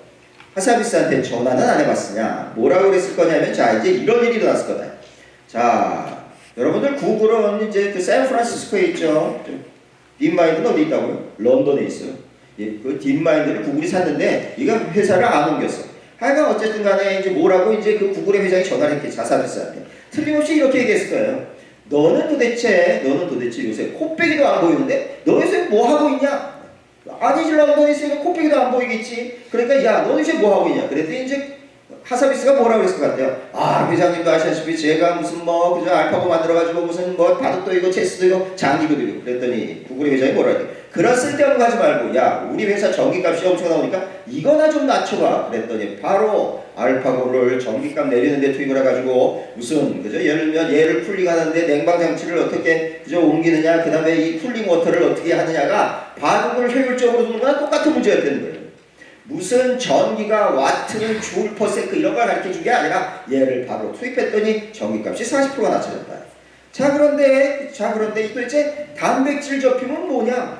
하사비스한테 전화는 안 해봤으냐? 뭐라고 그랬을 거냐면 자, 이제 이런 일이 일어났을 거다. 자, 여러분들 구글은 이제 그 샌프란시스코에 있죠. 딥마인드는 어디 있다고요? 런던에 있어요. 그 딥마인드를 구글이 샀는데 이거 회사를 안 옮겼어. 하여간 어쨌든 간에 이제 뭐라고 이제 그 구글의 회장이 전화를 했겠지. 하사비스한테. 틀림없이 이렇게 얘기했을 거예요. 너는 도대체 요새 코빼기도 안 보이는데 너 요새 뭐 하고 있냐? 아니지, 런던에 있으니까 코빼기도 안 보이겠지. 그러니까 야, 너 요새 뭐 하고 있냐? 그랬더니 이제 하사비스가 뭐라고 그랬을 것 같아요? 아, 회장님도 아시다시피 제가 무슨 뭐 그저 알파고 만들어가지고 무슨 뭐 바둑도 이거 체스도 이거 장기도 이고 그랬더니 구글의 회장이 뭐라 그래? 그런 쓸데없는 거 하지 말고 야, 우리 회사 전기값이 엄청 나오니까 이거나 좀 낮춰봐. 그랬더니 바로 알파고를 전기값 내리는데 투입을 해가지고 무슨 그죠? 예를 들면 얘를 쿨링하는데 냉방장치를 어떻게 그저 옮기느냐, 그 다음에 이 쿨링 워터를 어떻게 하느냐가 바둑을 효율적으로 두는 거나 똑같은 문제였다는 거예요. 무슨 전기가 와트는 줄 퍼센트 이런 걸 가르쳐 준 게 아니라 얘를 바로 투입했더니 전기값이 40%가 낮춰졌다. 자, 그런데 도대체 단백질 접힘은 뭐냐?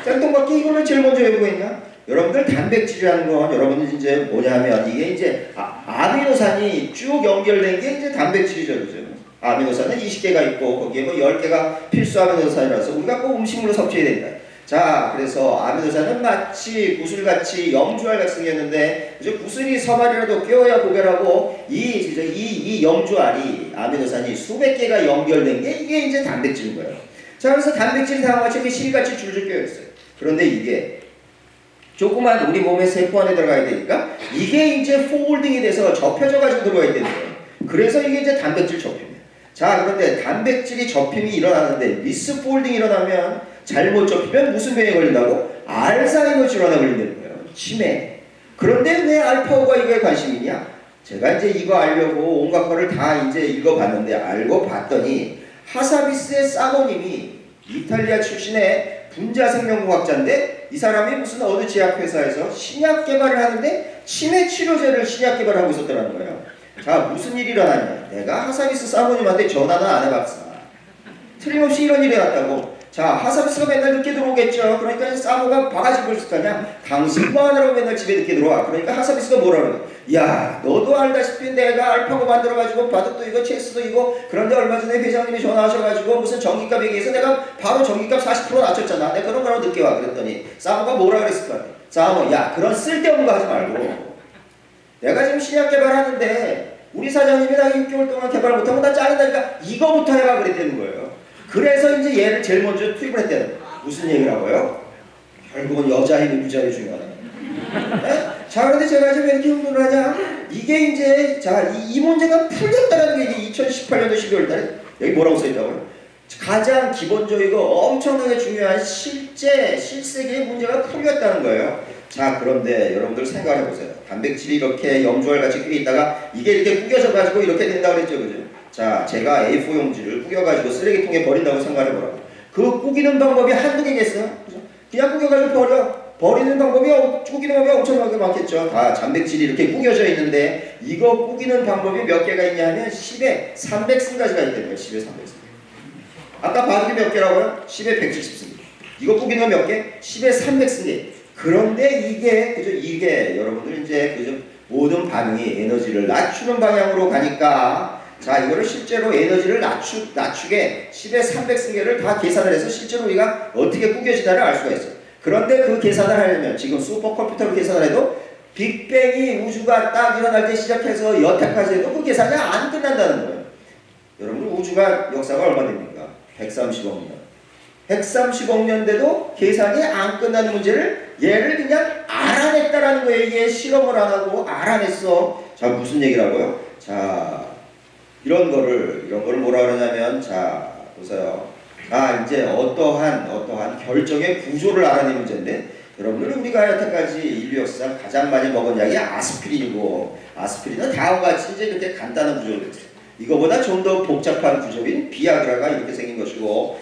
쌀똥밖에 이거를 제일 먼저 외우고있냐? 여러분들 단백질이라는 건 여러분들 이제 뭐냐면 이게 이제 아미노산이 쭉 연결된 게 이제 단백질이죠, 그죠? 아미노산은 20개가 있고 거기에 뭐 10개가 필수 아미노산이라서 우리가 꼭 음식물로 섭취해야 된다. 자, 그래서 아미노산은 마치 구슬같이 염주알같이 생겼는데 이제 구슬이 서말이라도 끼워야 고결하고 이 염주알이 아미노산이 수백 개가 연결된 게 이게 이제 단백질인 거예요. 자, 그래서 단백질이 다 같이 이렇게 실같이 줄줄 끼어 있어요. 그런데 이게 조그만 우리 몸의 세포 안에 들어가야 되니까 이게 이제 폴딩이 돼서 접혀져 가지고 들어가야 되는 거예요. 그래서 이게 이제 단백질 접힘이에요. 자, 그런데 단백질이 접힘이 일어나는데 미스폴딩이 일어나면 잘못 접히면 무슨 병에 걸린다고? 알츠하이머 질환에 걸린다는 거예요. 치매. 그런데 왜 알파고가 이거에 관심이 있냐? 제가 이제 이거 알려고 온갖 거를 다 이제 읽어봤는데 알고 봤더니 하사비스의 사모님이 이탈리아 출신의 분자생명공학자인데 이 사람이 무슨 어느 제약회사에서 신약 개발을 하는데 치매 치료제를 신약 개발하고 있었더라는 거예요. 자, 무슨 일이 일어났냐? 내가 하사비스 사모님한테 전화는 안 해봤어. 틀림없이 이런 일이 났다고. 자, 하사비스가 맨날 늦게 들어오겠죠. 그러니까 사모가 바가지 굴 거냐? 당신 뭐 하느라고 맨날 집에 늦게 들어와. 그러니까 하사비스가 뭐라 그래? 야, 너도 알다시피 내가 알파고 만들어가지고 바둑도 이거 체스도 이거 그런데 얼마 전에 회장님이 전화하셔가지고 무슨 전기값 얘기해서 내가 바로 전기값 40% 낮췄잖아. 내가 그런 거라고 늦게 와. 그랬더니 사모가 뭐라 그랬을 거 같아? 사모, 야, 그런 쓸데없는 거 하지 말고 내가 지금 신약 개발하는데 우리 사장님이 나 6개월 동안 개발 못하면 나 잘린다니까 이거부터 해봐 그랬다는 거예요. 그래서 이제 얘를 제일 먼저 투입을 했대요. 무슨 얘기라고요? 결국은 여자 힘이 무지하게 중요하네. 네? 자, 그런데 제가 지금 왜 이렇게 흥분을 하냐? 이게 이제 자, 이 문제가 풀렸다는 게 이제 2018년도 12월 달에 여기 뭐라고 써있다고요? 가장 기본적이고 엄청나게 중요한 실세계의 문제가 풀렸다는 거예요. 자, 그런데 여러분들 생각해 보세요. 단백질이 이렇게 염주알같이 끼어 있다가 이게 이렇게 구겨져 가지고 이렇게 된다고 그랬죠, 그죠? 자, 제가 A4 용지를 구겨가지고 쓰레기통에 버린다고 생각해 보라고. 그 구기는 방법이 한두 개겠어요? 그죠? 그냥 구겨가지고 버리는 방법이 구기는 방법이 엄청나게 많겠죠. 다 단백질이 이렇게 구겨져 있는데 이거 구기는 방법이 몇 개가 있냐면 10에 300승까지가 있다는 거예요. 10에 300승. 아까 바둑이 몇 개라고요? 10에 170승. 이거 구기는 몇 개? 10에 300승. 그런데 이게 여러분들 이제 그죠? 모든 반응이 에너지를 낮추는 방향으로 가니까 자, 이거를 실제로 에너지를 낮추게 10에 300승계를 다 계산을 해서 실제로 우리가 어떻게 구겨지나를 알 수가 있어요. 그런데 그 계산을 하려면 지금 슈퍼컴퓨터로 계산을 해도 빅뱅이 우주가 딱 일어날 때 시작해서 여태까지 해도 그 계산이 안 끝난다는 거예요. 여러분 우주가 역사가 얼마 됩니까? 130억 년. 130억 년 돼도 계산이 안 끝나는 문제를 얘를 그냥 알아냈다라는 거예요. 얘 실험을 안 하고 알아냈어. 자, 무슨 얘기라고요? 자, 이런 거를 뭐라 그러냐면 자, 보세요. 이제 어떠한 결정의 구조를 알아내는 문제인데, 여러분들 우리가 여태까지 인류 역사 가장 많이 먹은 약이 아스피린이고, 아스피린은 다음과 같이 이제 이렇게 간단한 구조를 했어요. 이거보다 좀 더 복잡한 구조인 비아그라가 이렇게 생긴 것이고,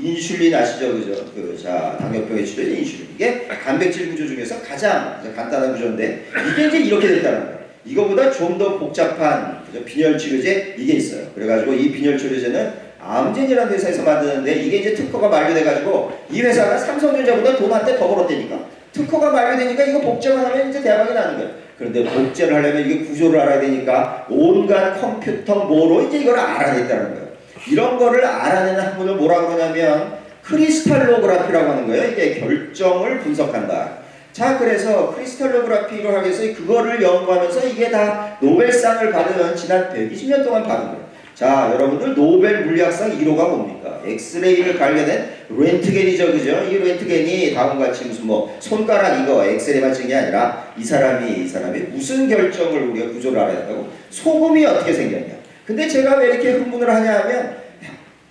인슐린 아시죠, 그죠? 당뇨병에 치료된 인슐린. 이게 단백질 구조 중에서 가장 간단한 구조인데, 이게 이제 이렇게 됐다는 거예요. 이거보다 좀 더 복잡한 빈혈 치료제 이게 있어요. 그래가지고 이 빈혈 치료제는 암젠이라는 회사에서 만드는데, 이게 이제 특허가 만료돼가지고 이 회사가 삼성전자보다 돈 한 대 더 벌었다니까. 특허가 만료되니까 이거 복제만 하면 이제 대박이 나는 거예요. 그런데 복제를 하려면 이게 구조를 알아야 되니까 온갖 컴퓨터 뭐로 이제 이걸 알아냈다는 거예요. 이런 거를 알아내는 학문을 뭐라 그러냐면 크리스탈로그라피라고 하는 거예요. 이게 결정을 분석한다. 자, 그래서 크리스탈로그라피로 하기 위해서 그거를 연구하면서 이게 다 노벨상을 받은 지난 120년 동안 받은 거예요. 자, 여러분들 노벨 물리학상 1호가 뭡니까? 엑스레이를 관련된 렌트겐이죠, 그죠? 이 렌트겐이 다음과 같이 무슨 손가락 이거 엑스레이만 찍은 게 아니라 이 사람이 무슨 결정을 우리가 구조를 알아야 된다고? 소금이 어떻게 생겼냐? 근데 제가 왜 이렇게 흥분을 하냐 하면,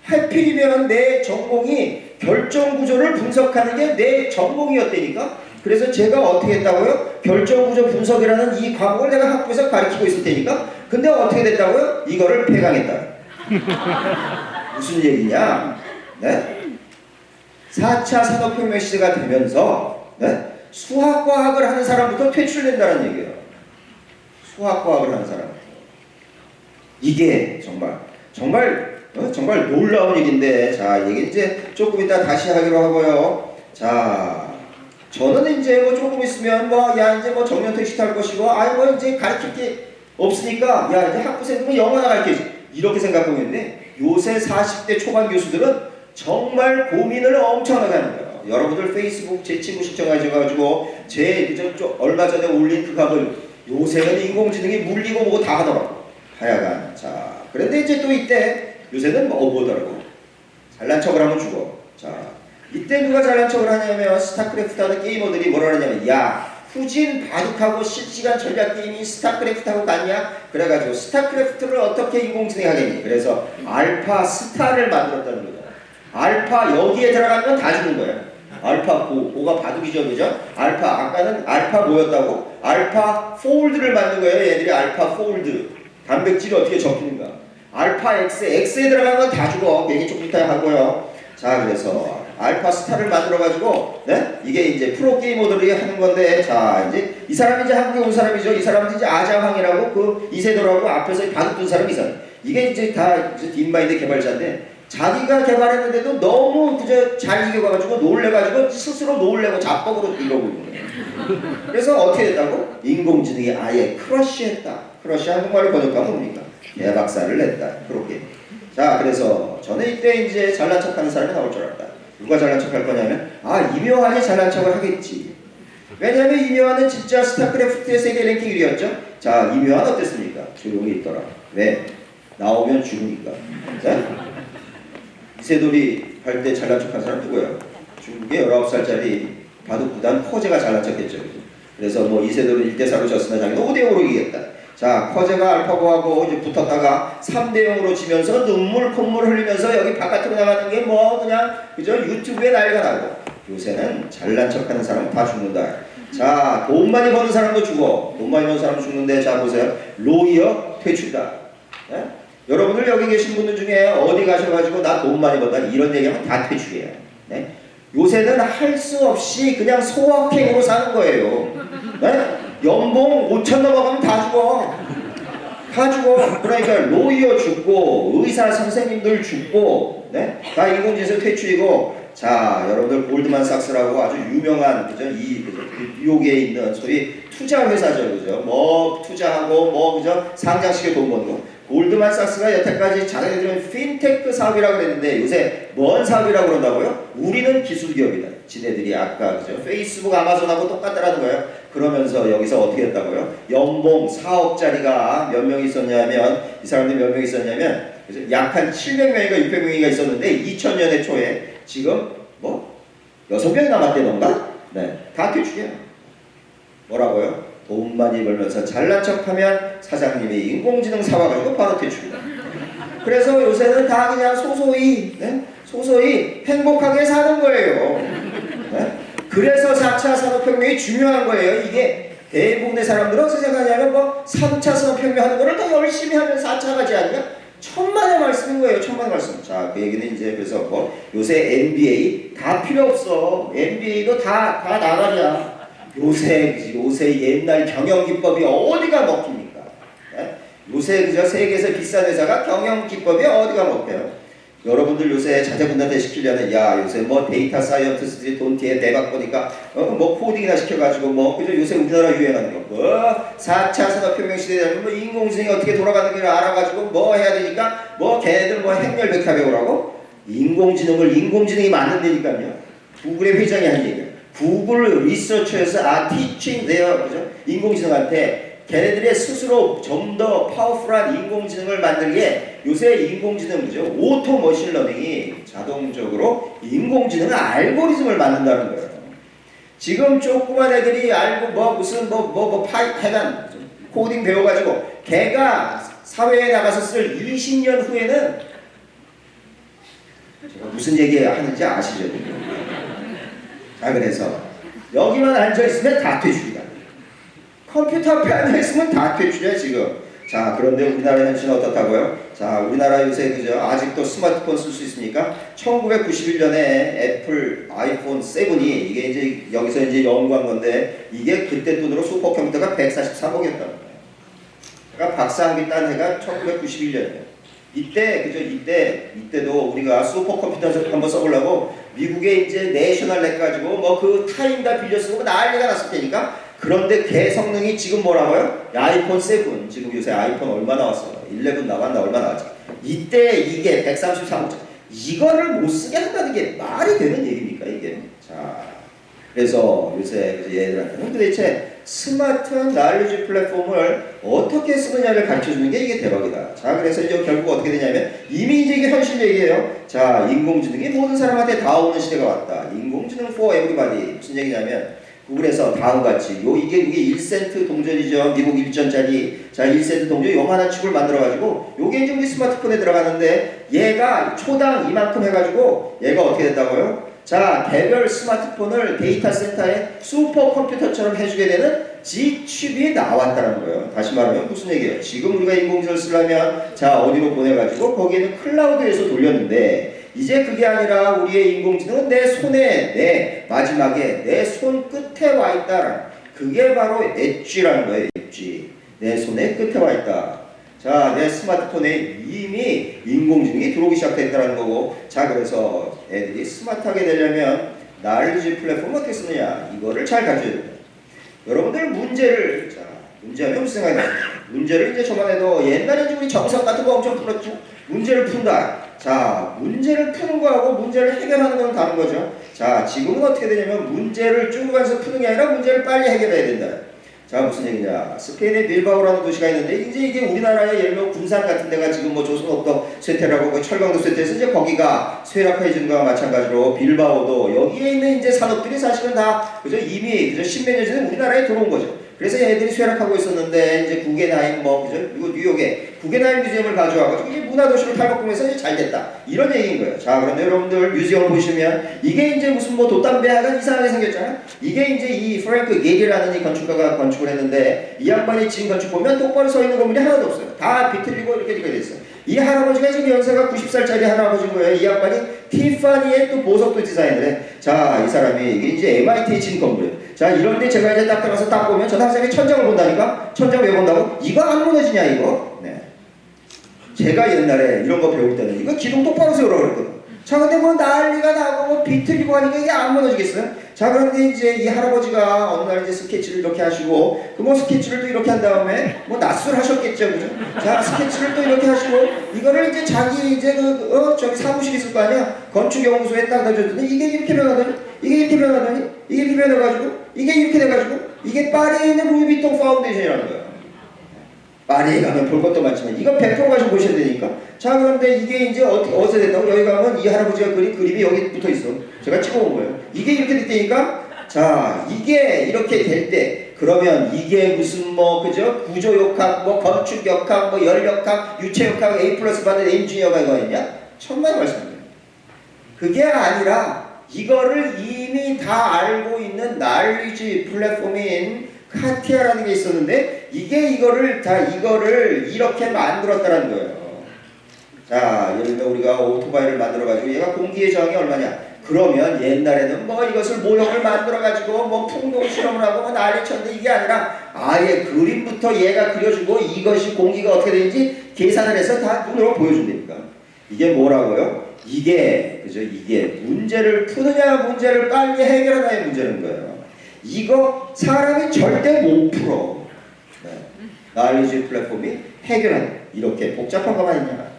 하필이면 내 전공이 결정 구조를 분석하는 게 내 전공이었다니까? 그래서 제가 어떻게 했다고요? 결정구조 분석이라는 이 과목을 내가 학부에서 가르치고 있을 테니까. 근데 어떻게 됐다고요? 이거를 폐강했다. 무슨 얘기냐? 네? 4차 산업혁명 시대가 되면서 수학과학을 하는 사람부터 퇴출된다는 얘기예요. 수학과학을 하는 사람. 이게 정말 놀라운 일인데, 자, 이게 이제 조금 이따 다시 하기로 하고요. 자, 저는 이제 조금 있으면 이제 정년 퇴직할 것이고, 이제 가르칠 게 없으니까, 이제 학부생들은 영어나 가르치지. 이렇게 생각하고 있는데, 요새 40대 초반 교수들은 정말 고민을 엄청나게 하는 거예요. 여러분들 페이스북 제 친구 신청하셔가지고, 얼마 전에 올린 그 각을 요새는 인공지능이 물리고 뭐고 다 하더라고. 하여간. 자, 그런데 이제 또 이때, 요새는 뭐더라고. 잘난 척을 하면 죽어. 자. 이때 누가 잘난 척을 하냐면, 스타크래프트 하는 게이머들이 뭐라 하냐면, 야, 후진 바둑하고 실시간 전략 게임이 스타크래프트하고 같냐? 그래가지고 스타크래프트를 어떻게 인공지능이 하겠니? 그래서 알파 스타를 만들었다는 거죠. 알파 여기에 들어가면 다 죽는 거예요. 알파 고가 바둑이죠, 그죠? 아까는 알파 뭐였다고? 알파 폴드를 만든 거예요. 얘들이 알파 폴드. 단백질이 어떻게 적히는가? 알파 X에 들어가는 건 다 죽어. 얘기 조금 이따 하고요. 자, 그래서 알파 스타를 만들어가지고, 이게 이제 프로게이머들이 하는 건데, 자, 이제 이 사람이 이제 한국에 온 사람이죠. 이 사람은 이제 아자황이라고 그 이세돌하고 앞에서 바둑 둔 사람이 있어요. 이게 이제 다 이제 딥마인드 개발자인데, 자기가 개발했는데도 너무 그저 잘 이겨가지고 놀래가지고 스스로 놀래고 자뻑으로 이러고 있는 거예요. 그래서 어떻게 됐다고? 인공지능이 아예 크러쉬했다. 크러쉬 한국말로 번역하면 뭡니까? 대박사를 냈다. 그렇게. 자, 그래서 저는 이때 이제 잘난 척하는 사람이 나올 줄 알았다. 누가 잘난 척할 거냐면, 이묘한이 잘난 척을 하겠지. 왜냐면 이묘한은 진짜 스타크래프트의 세계 랭킹 1위였죠. 자, 이묘한 어땠습니까? 조용히 있더라. 왜? 나오면 죽으니까. 네? 이세돌이 할 때 잘난 척한 사람 누구예요? 중국의 19살짜리 바둑구단 커제가 잘난 척했죠. 그래서 이세돌은 1대4로 졌으나 자기는 5대5로 이기겠다. 자, 커제가 알파고하고 이제 붙었다가 3대0으로 지면서 눈물 콧물 흘리면서 여기 바깥으로 나가는 게 그냥 그저 유튜브에 난리가 나고, 요새는 잘난 척하는 사람은 다 죽는다. 자, 돈 많이 버는 사람도 죽어. 돈 많이 버는 사람도 죽는데, 자 보세요. 로이어 퇴출이다. 네? 여러분들 여기 계신 분들 중에 어디 가셔가지고 나 돈 많이 번다 이런 얘기하면 다 퇴출이에요. 네? 요새는 할 수 없이 그냥 소확행으로 사는 거예요. 네? 연봉 5천 넘어가면 다 죽어. 다 죽어. 그러니까 로이어 죽고 의사 선생님들 죽고, 다 인공지능 퇴출이고. 자, 여러분들 골드만삭스라고 아주 유명한 이 뉴욕에 있는 소위 투자 회사죠, 그죠? 투자하고 그죠? 상장시켜 돈 버는 거. 골드만삭스가 여태까지 자기들은 핀테크 사업이라고 그랬는데 요새 뭔 사업이라고 그런다고요? 우리는 기술 기업이다. 지네들이 아까 그죠? 페이스북, 아마존하고 똑같다라는 거예요. 그러면서 여기서 어떻게 했다고요? 연봉 4억짜리가 몇 명 있었냐면, 이 사람들이 몇 명 있었냐면 약 한 700명인가 600명인가 있었는데 2000년의 초에 지금 6명이 남았대던가? 네, 다 퇴출이야. 뭐라고요? 돈 많이 벌면서 잘난 척하면 사장님이 인공지능 사와가지고 바로 퇴출이다. 그래서 요새는 다 그냥 소소히 소소히 행복하게 사는 거예요. 네? 그래서 4차 산업혁명이 중요한 거예요. 이게 대부분의 사람들은 어떻게 생각하냐면 뭐 3차 산업혁명 하는 거를 더 열심히 하면 4차 가지 않냐? 천만의 말씀인 거예요. 천만의 말씀. 자, 그 얘기는 이제 그래서 뭐 요새 MBA 다 필요 없어. MBA도 다 나가냐. 요새 옛날 경영기법이 어디가 먹힙니까? 네? 요새 그저 세계에서 비싼 회사가 경영기법이 어디가 먹혀요? 여러분들 요새 자제분단테 시키려면 야 요새 뭐 데이터 사이언티스트들이 돈 뒤에 대박 보니까 뭐 코딩이나 시켜가지고 뭐 그저 요새 우리나라 유행하는 거 뭐 4차 산업혁명 시대에 되면 뭐 인공지능이 어떻게 돌아가는지를 알아가지고 뭐 해야 되니까 뭐 걔네들 뭐 행렬백합 배우라고 인공지능이 만든다니까요. 구글의 회장이 한 얘기야. 구글 리서처에서 teaching their 그죠? 인공지능한테 걔네들의 스스로 좀 더 파워풀한 인공지능을 만들기에 요새 인공지능 그죠? 오토 머신러닝이 자동적으로 인공지능 알고리즘을 만든다는 거예요. 지금 조그만 애들이 알고 뭐 무슨 하여간 코딩 배워가지고 걔가 사회에 나가서 쓸 20년 후에는 제가 무슨 얘기 하는지 아시죠? 자 그래서 여기만 앉아있으면 다 퇴출이다. 컴퓨터 앞에 앉아있으면 다 퇴출이야 지금. 자 그런데 우리나라 현실은 어떻다고요? 자 우리나라 요새 그죠? 아직도 스마트폰 쓸 수 있습니까? 1991년에 애플 아이폰 7이 이게 이제 여기서 이제 연구한 건데 이게 그때 돈으로 슈퍼컴퓨터가 143억이었다는 거예요. 그러니까 박사 한 개 딴 해가 1991년이에요. 이때도 우리가 슈퍼컴퓨터 한번 써보려고 미국에 이제 내셔널 렉 가지고 뭐 그 타임 다 빌려 쓰고 난리가 났을 테니까. 그런데 걔 성능이 지금 뭐라고요? 아이폰 7 지금 요새 아이폰 얼마 나왔어요? 11 나왔나 얼마 나왔지? 이때 이게 133억 이거를 못 쓰게 한다는 게 말이 되는 얘기입니까 이게? 자 그래서 요새 얘들한테는 도대체 스마트한 날리지 플랫폼을 어떻게 쓰느냐를 가르쳐주는 게 이게 대박이다. 자 그래서 이제 결국 어떻게 되냐면 이미 이제 이게 현실 얘기예요. 자 인공지능이 모든 사람한테 다 오는 시대가 왔다. 인공지능 for everybody 무슨 얘기냐면 구글에서 다음같이 이게 1센트 동전이죠. 미국 1전짜리 자 1센트 동전 요만한 칩을 만들어가지고 요게 이제 우리 스마트폰에 들어가는데 얘가 초당 이만큼 해가지고 얘가 어떻게 된다고요? 자 개별 스마트폰을 데이터 센터에 슈퍼컴퓨터처럼 해주게 되는 G칩이 나왔다는 거예요. 다시 말하면 무슨 얘기예요? 지금 우리가 인공지능을 쓰려면 자 어디로 보내가지고 거기에는 클라우드에서 돌렸는데 이제 그게 아니라 우리의 인공지능은 내 손에 내 마지막에 내 손 끝에 와 있다라는 그게 바로 엣지라는 거예요. 엣지 내 손의 끝에 와 있다. 자 내 스마트폰에 이미 인공지능이 들어오기 시작했다는 거고 자 그래서 애들이 스마트하게 되려면 날리지 플랫폼을 어떻게 쓰느냐 이거를 잘 가르쳐야 됩니다. 여러분들 문제하면 무슨 생각이 나요? 문제를 이제 저번에도 옛날에 우리 정석 같은 거 엄청 풀었죠. 문제를 푼다. 자 문제를 푸는 거하고 문제를 해결하는 건 다른 거죠. 자 지금은 어떻게 되냐면 문제를 쭉 가면서 푸는 게 아니라 문제를 빨리 해결해야 된다. 자 무슨 얘기냐? 스페인의 빌바오라는 도시가 있는데 이제 이게 우리나라의 예를 들어 군산 같은 데가 지금 뭐 조선업도 쇠퇴라고 그 철강도 쇠퇴해서 이제 거기가 쇠락해진 거와 마찬가지로 빌바오도 여기에 있는 이제 산업들이 사실은 다 그죠 이미 그죠 십몇 년 전에 우리나라에 들어온 거죠. 그래서 얘들이 쇠락하고 있었는데 이제 구겐하임 뭐 그죠 그리고 뉴욕에 구겐하임 뮤지엄을 가져와가지고 이게 문화도시를 탈바꿈해서 이제 잘 됐다 이런 얘기인 거예요. 자 그런데 여러분들 뮤지엄을 보시면 이게 이제 무슨 뭐 돛담배 하가 이상하게 생겼잖아요. 이게 이제 이 프랭크 게리라는 이 건축가가 건축을 했는데 이 양반이 지금 건축 보면 똑바로 서 있는 건물이 하나도 없어요. 다 비틀리고 이렇게 돼 있어요. 이 할아버지가 지금 연세가 90살짜리 할아버지인 거예요. 이 양반이 티파니의 또 보석도 디자인을 해. 자, 이 사람이 이게 이제 MIT에 진 건물이에요. 자, 이런데 제가 이제 딱 들어가서 딱 보면 저 학생이 천장을 본다니까? 천장 왜 본다고? 이거 안 무너지냐 이거? 네. 제가 옛날에 이런 거 배울 때는 이거 기둥 똑바로 세우라고 그랬거든. 자, 근데 뭐 난리가 나고 뭐 비틀리고 하니까 이게 안 무너지겠어요? 자, 그런데 이제 이 할아버지가 어느 날 이제 스케치를 이렇게 하시고, 그 뭐 스케치를 또 이렇게 한 다음에 뭐 낯술 하셨겠죠, 그죠? 자, 스케치를 또 이렇게 하시고, 이거를 이제 자기 이제 저기 사무실 있을 거 아니야? 건축연구소에 딱 놔줬더니 이게 이렇게 변하더니, 이게 이렇게 변하더니, 이게 이렇게 변해가지고, 이게 이렇게 돼가지고, 이게 파리에 있는 루이비통 파운데이션이라는 거야. 파리에 가면 볼 것도 많지만 이건 100% 가서 보셔야 되니까. 자 그런데 이게 이제 어디서 됐다고? 여기 가면 이 할아버지가 그린 그림이 여기 붙어 있어. 제가 찍어온 거예요. 이게 이렇게 됐다니까. 자 이게 이렇게 될 때 그러면 이게 무슨 뭐 그죠? 구조역학, 뭐 건축역학, 뭐 열역학, 유체역학 A 플러스 받은 엔지니어가 이거 있냐? 천만의 말씀입니다. 그게 아니라 이거를 이미 다 알고 있는 날리지 플랫폼인 카티아라는 게 있었는데 이거를 이렇게 만들었다는 거예요. 자, 예를 들어 우리가 오토바이를 만들어가지고 얘가 공기의 저항이 얼마냐? 그러면 옛날에는 뭐 이것을 모형을 만들어가지고 뭐 풍동 실험을 하고 뭐 난리 쳤는데 이게 아니라 아예 그림부터 얘가 그려주고 이것이 공기가 어떻게 되는지 계산을 해서 다 눈으로 보여준다니까. 이게 뭐라고요? 이게 문제를 푸느냐 문제를 빨리 해결하냐의 문제는 거예요. 이거 사람이 절대 못 풀어. 네. 날리지 플랫폼이 해결하는 이렇게 복잡한 것만 있냐.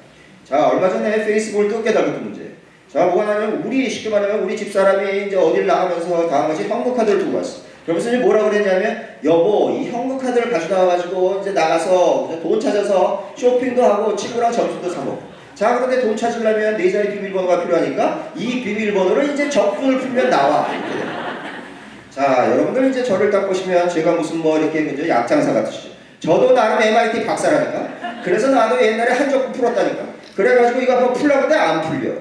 자, 얼마 전에 페이스북을 뜯게 달렸던 문제. 자, 뭐가 나냐면 쉽게 말하면 우리 집사람이 이제 어딜 나가면서 다음같이 현금카드를 두고 왔어. 그러면서 이제 뭐라 그랬냐면 여보 이 현금카드를 가지고 나와가지고 이제 나가서 이제 돈 찾아서 쇼핑도 하고 친구랑 점심도 사 먹고. 자, 그런데 돈 찾으려면 4자리 비밀번호가 필요하니까 이 비밀번호를 이제 적분을 풀면 나와. 이렇게 됩니다. 자, 여러분들 이제 저를 딱 보시면 제가 무슨 뭐 이렇게 이제 약장사 같으시죠. 저도 나름 MIT 박사라니까. 그래서 나도 옛날에 한 적분 풀었다니까. 그래가지고 이거 한번 풀려고 하는데 안 풀려.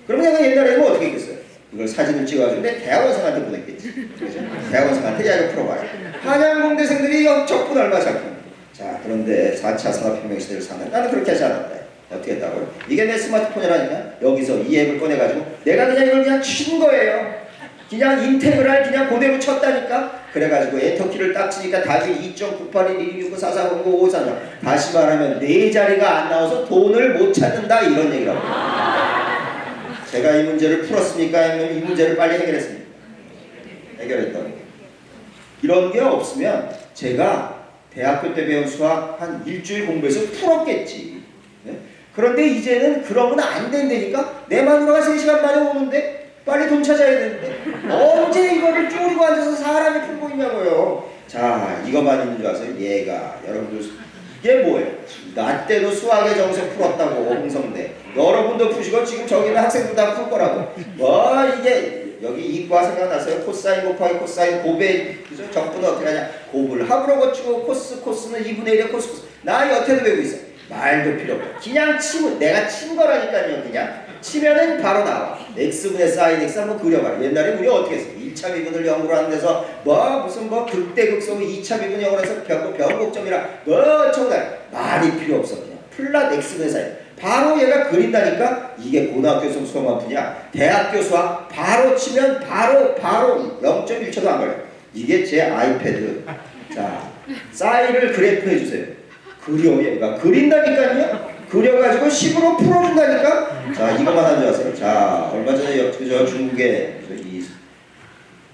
그러면 내가 옛날에는 어떻게 했겠어요? 이걸 사진을 찍어가지고 내 대학원생한테 보냈겠지. 그렇죠? 대학원생한테 야 이거 풀어봐요. 한양공대생들이 적분 얼마 잘 푼다. 자, 그런데 4차 산업혁명 시대를 사는 나는 그렇게 하지 않았다. 어떻게 했다고요? 이게 내 스마트폰이라니까. 여기서 이 앱을 꺼내가지고 내가 그냥 이걸 그냥 친 거예요. 그냥 인테그랄 그냥 그대로 쳤다니까. 그래가지고 엔터키를 딱 치니까 답이 2.981269440954 다시 말하면 4자리가 안 나와서 돈을 못 찾는다 이런 얘기라고. 제가 이 문제를 풀었습니까? 아니면 이 문제를 빨리 해결했습니까? 해결했다는 거예요. 이런 게 없으면 제가 대학교 때 배운 수학 한 일주일 공부해서 풀었겠지. 네? 그런데 이제는 그러면 안 된다니까. 내 마누라가 3시간 만에 오는데 빨리 돈 찾아야 되는데 언제 이거를 쪼리고 앉아서 사람이 풀고 있냐고요. 자, 이것만 있는 줄 아세요? 얘가 여러분들 이게 뭐예요? 나 때도 수학의 정석 풀었다고 홍성대. 여러분도 푸시고 지금 저기 있는 학생들 다 풀 거라고. 뭐 이게 여기 이과 생각나세요? 코사인 곱하기 코사인 곱의 그죠? 적분은 어떻게 하냐? 곱을 합으로 고치고 코스는 2분의 1의 코스. 나 여태도 배우고 있어. 말도 필요 없고 그냥 치면 내가 친 거라니까요. 그냥 치면은 바로 나와. x분의 사인 x 한번 그려봐요. 옛날에 우리 어떻게 했어? 1차 미분을 0으로 하는 데서 무슨 극대극성을 2차 미분 0으로 해서 변곡점이라 어쩌고 말이 필요 없어. 그냥 플랫 x분의 사인 바로 얘가 그린다니까. 이게 고등학교 수학만 푸냐? 대학교 수학 바로 치면 바로 0.1초도 안 걸려. 이게 제 아이패드. 자, 사인을 그래프 해주세요. 얘가 그린다니까요. 그려가지고 10으로 풀어준다니까. 자, 이것만 하는 줄 아세요? 자, 얼마 전에 중국에 이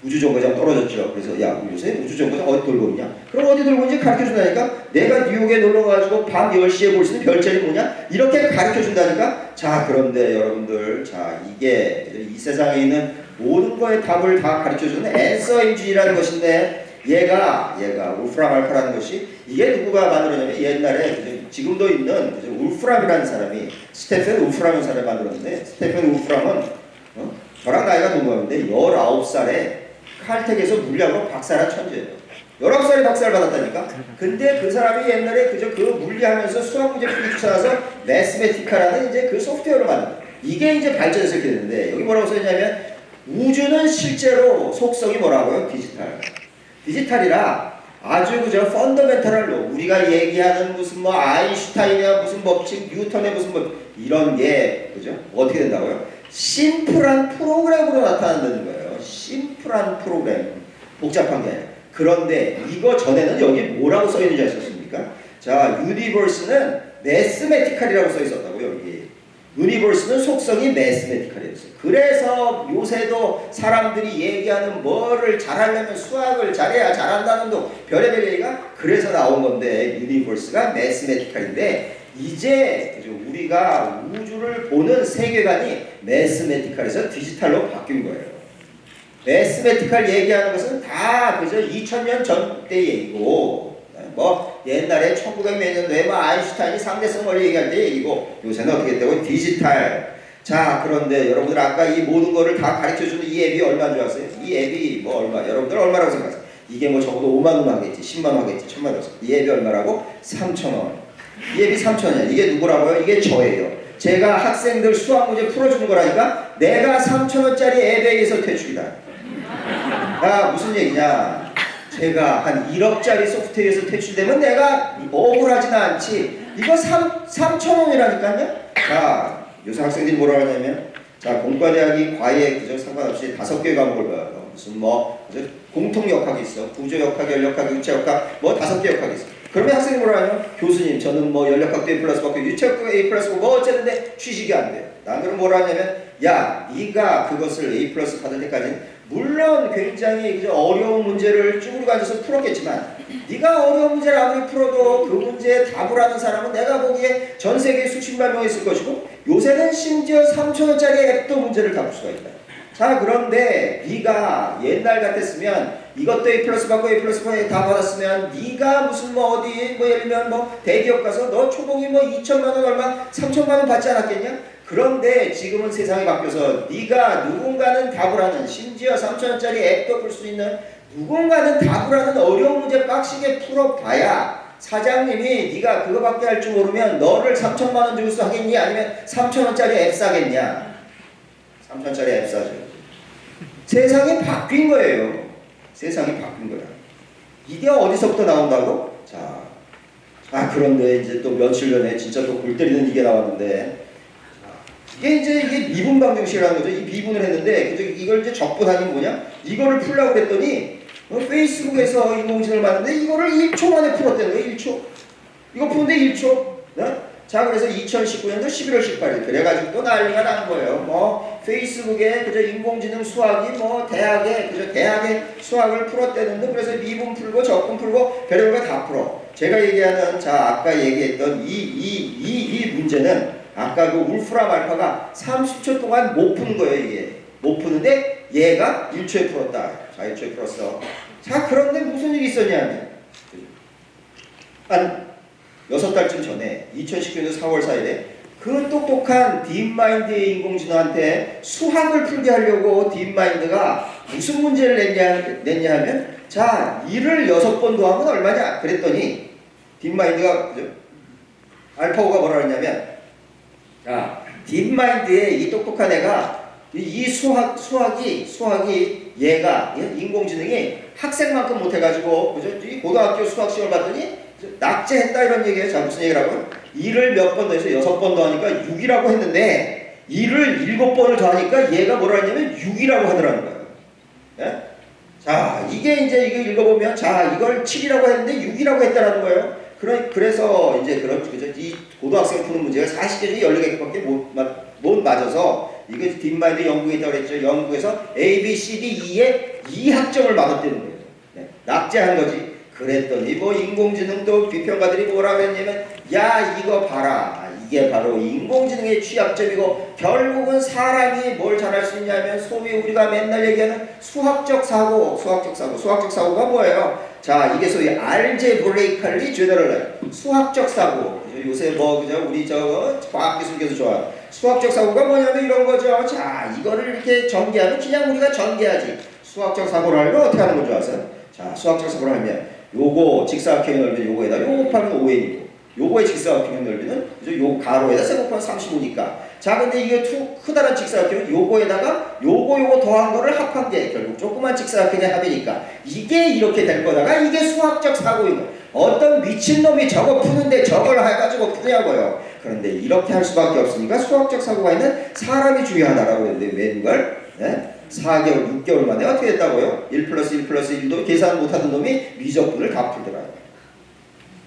우주정거장 떨어졌죠. 그래서 야, 요새 우주정거장 어디 돌고 있냐? 그럼 어디 돌고 있는지 가르쳐준다니까. 내가 뉴욕에 놀러가지고 밤 10시에 볼 수 있는 별자리 뭐냐? 이렇게 가르쳐준다니까. 자, 그런데 여러분들, 자, 이게 이 세상에 있는 모든 거의 답을 다 가르쳐주는 앤서 엔진이라는 것인데 얘가 울프람 알파라는 것이 이게 누구가 만들었냐면 옛날에 지금도 있는 울프람이라는 사람이 스테펜 울프람이라는 사람이 만들었는데 스테펜 울프람은 저랑 나이가 동갑인데 19살에 칼텍에서 물리학으로 박사란 천재예요. 19살에 박사를 받았다니까. 근데 그 사람이 옛날에 그 물리하면서 수학 문제 풀기 귀찮아서 매스메티카라는 이제 그 소프트웨어를 만든 이게 이제 발전해서 이렇게 됐는데 여기 뭐라고 써있냐면 우주는 실제로 속성이 뭐라고요? 디지털이라 아주 펀더멘탈한 로 우리가 얘기하는 무슨 뭐 아인슈타인이나 무슨 법칙, 뉴턴의 무슨 뭐 이런 게 그죠? 어떻게 된다고요? 심플한 프로그램으로 나타난다는 거예요. 심플한 프로그램, 복잡한 게 아니라. 그런데 이거 전에는 여기 뭐라고 써 있는지 아셨습니까? 자, 유니버스는 매스메티컬이라고 써 있었다고요. 여기. 유니버스는 속성이 매스메티컬이었어요. 그래서 요새도 사람들이 얘기하는 뭐를 잘하려면 수학을 잘해야 잘한다는 도 별의별 얘기가 그래서 나온 건데 유니버스가 매스메티컬인데 이제 우리가 우주를 보는 세계관이 매스메티컬에서 디지털로 바뀐 거예요. 매스메티컬 얘기하는 것은 다 2000년 전때 얘기고 뭐 옛날에 1900몇 년도에 뭐 아인슈타인이 상대성 원리 얘기할 때 얘기고 요새는 어떻게 됐다고? 디지털. 자, 그런데 여러분들 아까 이 모든 거를 다 가르쳐주는 이 앱이 얼마인 줄 아세요? 이 앱이 뭐 얼마? 여러분들 얼마라고 생각하세요? 이게 뭐 적어도 5만 원 하겠지, 10만 원 하겠지, 1000만 원. 이 앱이 얼마라고? 3,000원. 이 앱이 3,000원이야. 이게 누구라고요? 이게 저예요. 제가 학생들 수학 문제 풀어주는 거라니까 내가 3,000원짜리 앱에서 퇴출이다. 야, 무슨 얘기냐. 제가 한 1억짜리 소프트웨어에서 퇴출되면 내가 억울하지는 않지. 이거 3,000원이라니까요. 자, 요새 학생들이 뭐라 하냐면 자, 공과대학이 과외 그저 상관없이 5개 과목을 배워요. 무슨 뭐 공통역학이 있어. 구조역학, 연력학, 유체역학 뭐 5개 역학이 있어. 그러면 학생이 뭐라 하냐면 교수님 저는 뭐 연력학도 A 플러스 받고 유체학도 A 플러스 뭐 어쨌는데 취직이 안 돼요. 난 그럼 뭐라 하냐면 야 네가 그것을 A 플러스 받을 때까지는 물론 굉장히 어려운 문제를 쭈그리고 앉아서 풀었겠지만 네가 어려운 문제를 아무리 풀어도 그 문제에 답을 하는 사람은 내가 보기에 전 세계에 수십만 명 있을 것이고 요새는 심지어 3,000원짜리 앱도 문제를 다 풀 수가 있다. 자 그런데 네가 옛날 같았으면 이것도 A 플러스 받고 A 플러스 다 받았으면 네가 무슨 뭐 어디 뭐 예를 들면 뭐 대기업 가서 너 초봉이 뭐 2천만 원 얼마 3천만 원 받지 않았겠냐? 그런데 지금은 세상이 바뀌어서 네가 누군가는 답을 하는 심지어 3,000원짜리 앱도 풀 수 있는 누군가는 답을 하는 어려운 문제 빡시게 풀어봐야 사장님이 네가 그거밖에 할 줄 모르면 너를 3천만 원 주고 하겠니? 아니면 3,000원짜리 앱 사겠냐? 3,000원짜리 앱 사죠. 세상이 바뀐 거예요. 세상이 바뀐 거야. 이게 어디서부터 나온다고? 자, 그런데 이제 또 며칠 전에 진짜 또 골 때리는 이게 나왔는데 이게 미분 방정식이라는 거죠. 이 미분을 했는데 이걸 이제 적분하니 뭐냐? 이거를 풀려고 그랬더니 페이스북에서 인공지능을 만드는데 이거를 1초 만에 풀었다는 거예요. 1초. 이거 푸는데 1초. 네? 자 그래서 2019년도 11월 18일 그래가지고 또 난리가 난 거예요. 뭐 페이스북에 그저 인공지능 수학이 뭐 대학에 수학을 풀었대는데 그래서 미분 풀고 적분 풀고 별의별 거 다 풀어. 제가 얘기하는 아까 얘기했던 이 문제는 아까 그 울프람 알파가 30초 동안 못 푸는 거예요. 이게 못 푸는데 얘가 1초에 풀었다. 자 1초에 풀었어. 자 그런데 무슨 일이 있었냐면 한 6달쯤 전에 2019년 4월 4일에 그 똑똑한 딥마인드의 인공지능한테 수학을 풀게 하려고 딥마인드가 무슨 문제를 냈냐 하면 자 1을 6번 더하면 얼마냐 그랬더니 딥마인드가 알파고가 뭐라 그랬냐면 자 딥마인드의 이 똑똑한 애가 이 수학이 얘가 인공지능이 학생만큼 못해가지고 이 고등학교 수학 시험을 봤더니 낙제했다 이런 얘기예요. 자 무슨 얘기라고요? 2를 몇 번 더해서 6번 더하니까 6이라고 했는데 2를 7번을 더하니까 얘가 뭐라 했냐면 6이라고 하더라는 거예요. 예? 자 이게 이제 이거 읽어보면 자 이걸 7이라고 했는데 6이라고 했다라는 거예요. 그래서 이제 이 고등학생 푸는 문제가 40개 중에 14개밖에 못 맞아서 이거 딥마인드 연구에 있다고 그랬죠. 연구에서 A, B, C, D, E에 2학점을 맞았다는 거예요. 네? 낙제한 거지. 그랬더니 뭐 인공지능 또 비평가들이 뭐라고 했냐면 야 이거 봐라 이게 바로 인공지능의 취약점이고 결국은 사람이 뭘 잘할 수 있냐면 소위 우리가 맨날 얘기하는 수학적 사고가 뭐예요? 자 이게 소위 알제브레이컬리 제너럴 수학적 사고 요새 뭐 그죠 우리 과학기술께서 좋아하는 수학적 사고가 뭐냐면 이런 거죠. 자 이거를 이렇게 전개하면 그냥 우리가 전개하지 수학적 사고를 하려면 어떻게 하는 건 줄 아세요? 자 수학적 사고를 하면 요거 직사각형의 넓이는 요거에다 요거 곱하면 5n이고 요거의 직사각형의 넓이는 요 가로에다 세 곱하면 35니까 자 근데 이게 크다란 직사각형은 요거에다가 요거 더한 거를 합한 게 결국 조그만 직사각형의 합이니까 이게 이렇게 될 거다가 이게 수학적 사고인 거예요. 어떤 미친놈이 저거 푸는데 저걸 해가지고 푸냐고요. 그런데 이렇게 할 수밖에 없으니까 수학적 사고가 있는 사람이 중요하다라고 했는데 웬걸? 네? 4개월, 6개월 만에 어떻게 했다고요? 1 플러스 1 플러스 1도 계산 못하던 놈이 미적분을 다 풀더라고요.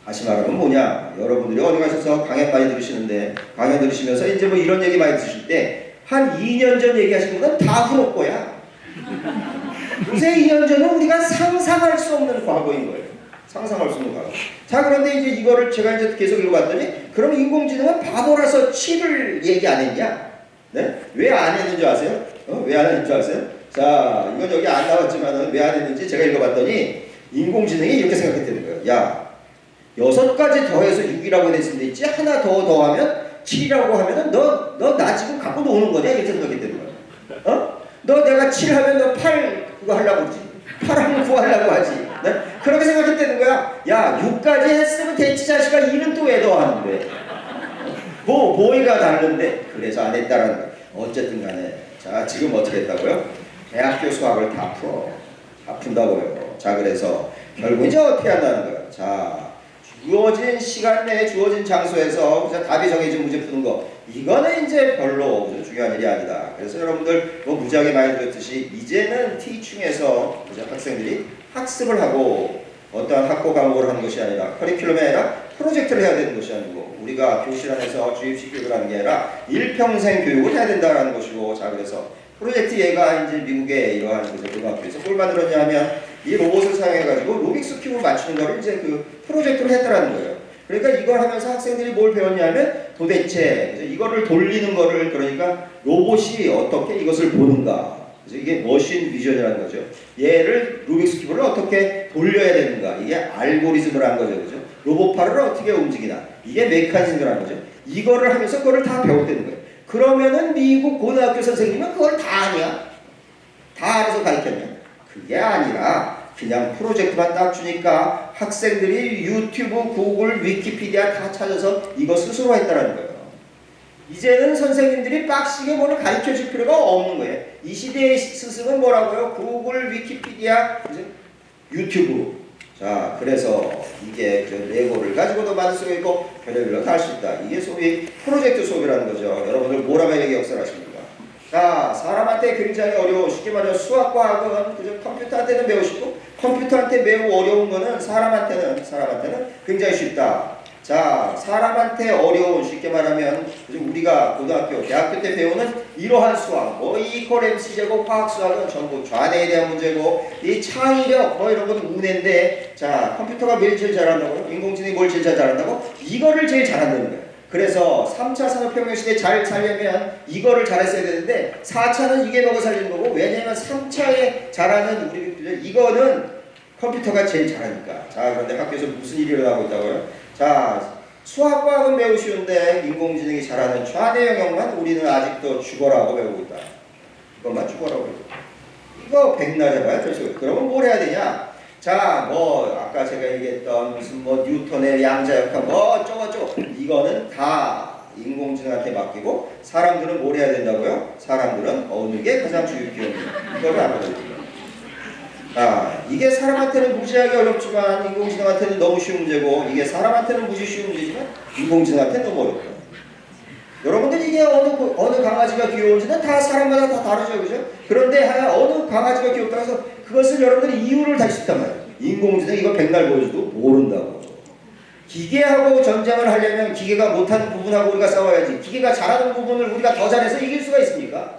다시 말하면 뭐냐? 여러분들이 어디 가셔서 강연 많이 들으시는데 강연 들으시면서 이제 뭐 이런 얘기 많이 드실 때 한 2년 전 얘기하신 거는 다 후로 거야. 요새 2년 전은 우리가 상상할 수 없는 과거인 거예요. 상상할 수 없는 과거. 자 그런데 이제 이거를 제가 이제 계속 읽어봤더니 그럼 인공지능은 바보라서 7을 얘기 안 했냐? 네? 왜 안 했는지 아세요? 왜 안 했는지 아세요? 자 이건 여기 안 나왔지만 왜 안 했는지 제가 읽어봤더니 인공지능이 이렇게 생각했다는 거예요. 야 6가지 더해서 6이라고 됐을 때 있지 하나 더 더하면 7이라고 하면은 너 나 지금 갖고 노는 거냐 이렇게 생각했다는 거야. 너 내가 7 하면 너 8 그거 하려고 그러지. 8 하면 9 하려고 하지. 네? 그렇게 생각했다는 거야. 야 6까지 했으면 됐지 자식아 1은 또 왜 더하는데. 뭐가 다른데 그래서 안 했다라는 거예요. 어쨌든 간에 자 지금 어떻게 했다고요? 대학교 수학을 다 푼다고요. 자 그래서 결국 이제 어떻게 한다는 거예요? 자 주어진 시간 내에 주어진 장소에서 그냥 답이 정해진 문제 푸는 거 이거는 이제 별로 중요한 일이 아니다. 그래서 여러분들 뭐 무지하게 많이 들었듯이 이제는 티칭에서 학생들이 학습을 하고 어떠한 학고 과목을 하는 것이 아니라 커리큘럼이 아니라 프로젝트를 해야 되는 것이 아니고 우리가 교실 안에서 주입식 교육을 하는 게 아니라 일평생 교육을 해야 된다는 것이고 자 그래서 프로젝트 얘가 이제 미국의 이러한 고등학교에서 뭘 만들었냐 하면 이 로봇을 사용해가지고 루빅스 큐브 맞추는 거를 이제 그 프로젝트로 했다라는 거예요. 그러니까 이걸 하면서 학생들이 뭘 배웠냐면 도대체 이거를 돌리는 거를 그러니까 로봇이 어떻게 이것을 보는가 그래서 이게 머신 비전이라는 거죠. 얘를 루빅스 큐브를 어떻게 돌려야 되는가 이게 알고리즘을 한 거죠. 그죠? 로봇팔을 어떻게 움직이나 이게 메커니즘을 한 거죠. 이거를 하면서 그걸 다 배웠다는 거예요. 그러면은 미국 고등학교 선생님은 그걸 다 아냐? 다 알아서 가르쳤냐? 그게 아니라 그냥 프로젝트만 딱 주니까 학생들이 유튜브, 구글, 위키피디아 다 찾아서 이거 스스로 했다는 거예요. 이제는 선생님들이 빡시게 뭐를 가르쳐 줄 필요가 없는 거예요. 이 시대의 스승은 뭐라고요? 구글, 위키피디아, 유튜브. 자, 그래서 이게 레고를 가지고도 만들 수 있고 별의별로 다 할 수 있다. 이게 소위 프로젝트 수업이라는 거죠. 여러분들 뭐라고 이렇게 역사를 하십니까? 자, 사람한테 굉장히 어려운 쉽게 말하면 수학, 과학은 그저 컴퓨터한테는 매우 쉽고 컴퓨터한테 매우 어려운 거는 사람한테는 굉장히 쉽다. 자, 사람한테 어려운 쉽게 말하면 우리가 고등학교, 대학교 때 배우는 이러한 수학, 뭐 이퀄 MC 제곱 화학 수학은 전부 좌뇌에 대한 문제고 이 창의력 뭐 이런 것도 운인데 자, 컴퓨터가 뭘 제일 잘한다고요? 인공지능이 뭘 제일 잘한다고? 이거를 제일 잘한다는 거예요. 그래서 3차 산업혁명 시대에 잘 살려면 이거를 잘했어야 되는데 4차는 이게 먹어 살리는 거고 왜냐면 3차에 잘하는 우리 이거는 컴퓨터가 제일 잘하니까. 자, 그런데 학교에서 무슨 일이 일어나고 있다고요? 자, 수학과학은 매우 쉬운데 인공지능이 잘하는 좌뇌 영역만 우리는 아직도 죽어라고 배우고 있다. 이것만 죽어라고 배우고 있다. 이거 백날 해봐야 될 수 있어요. 그러면 뭘 해야 되냐? 자, 뭐 아까 제가 얘기했던 무슨 뭐 뉴턴의 양자역학 뭐 어쩌고저쩌고 이거는 다 인공지능한테 맡기고 사람들은 뭘 해야 된다고요? 사람들은 어느 게 가장 주요기억이냐 이거를 알아야 아, 이게 사람한테는 무지하게 어렵지만 인공지능한테는 너무 쉬운 문제고 이게 사람한테는 무지 쉬운 문제지만 인공지능한테는 너무 어렵다. 여러분들 이게 어느 강아지가 귀여운지는 다 사람마다 다 다르죠, 그죠? 그런데 어느 강아지가 귀엽다고 해서 그것을 여러분들이 이유를 달 수 있단 말이에요. 인공지능 이거 백날 보여줘도 모른다고. 기계하고 전쟁을 하려면 기계가 못하는 부분하고 우리가 싸워야지. 기계가 잘하는 부분을 우리가 더 잘해서 이길 수가 있습니까?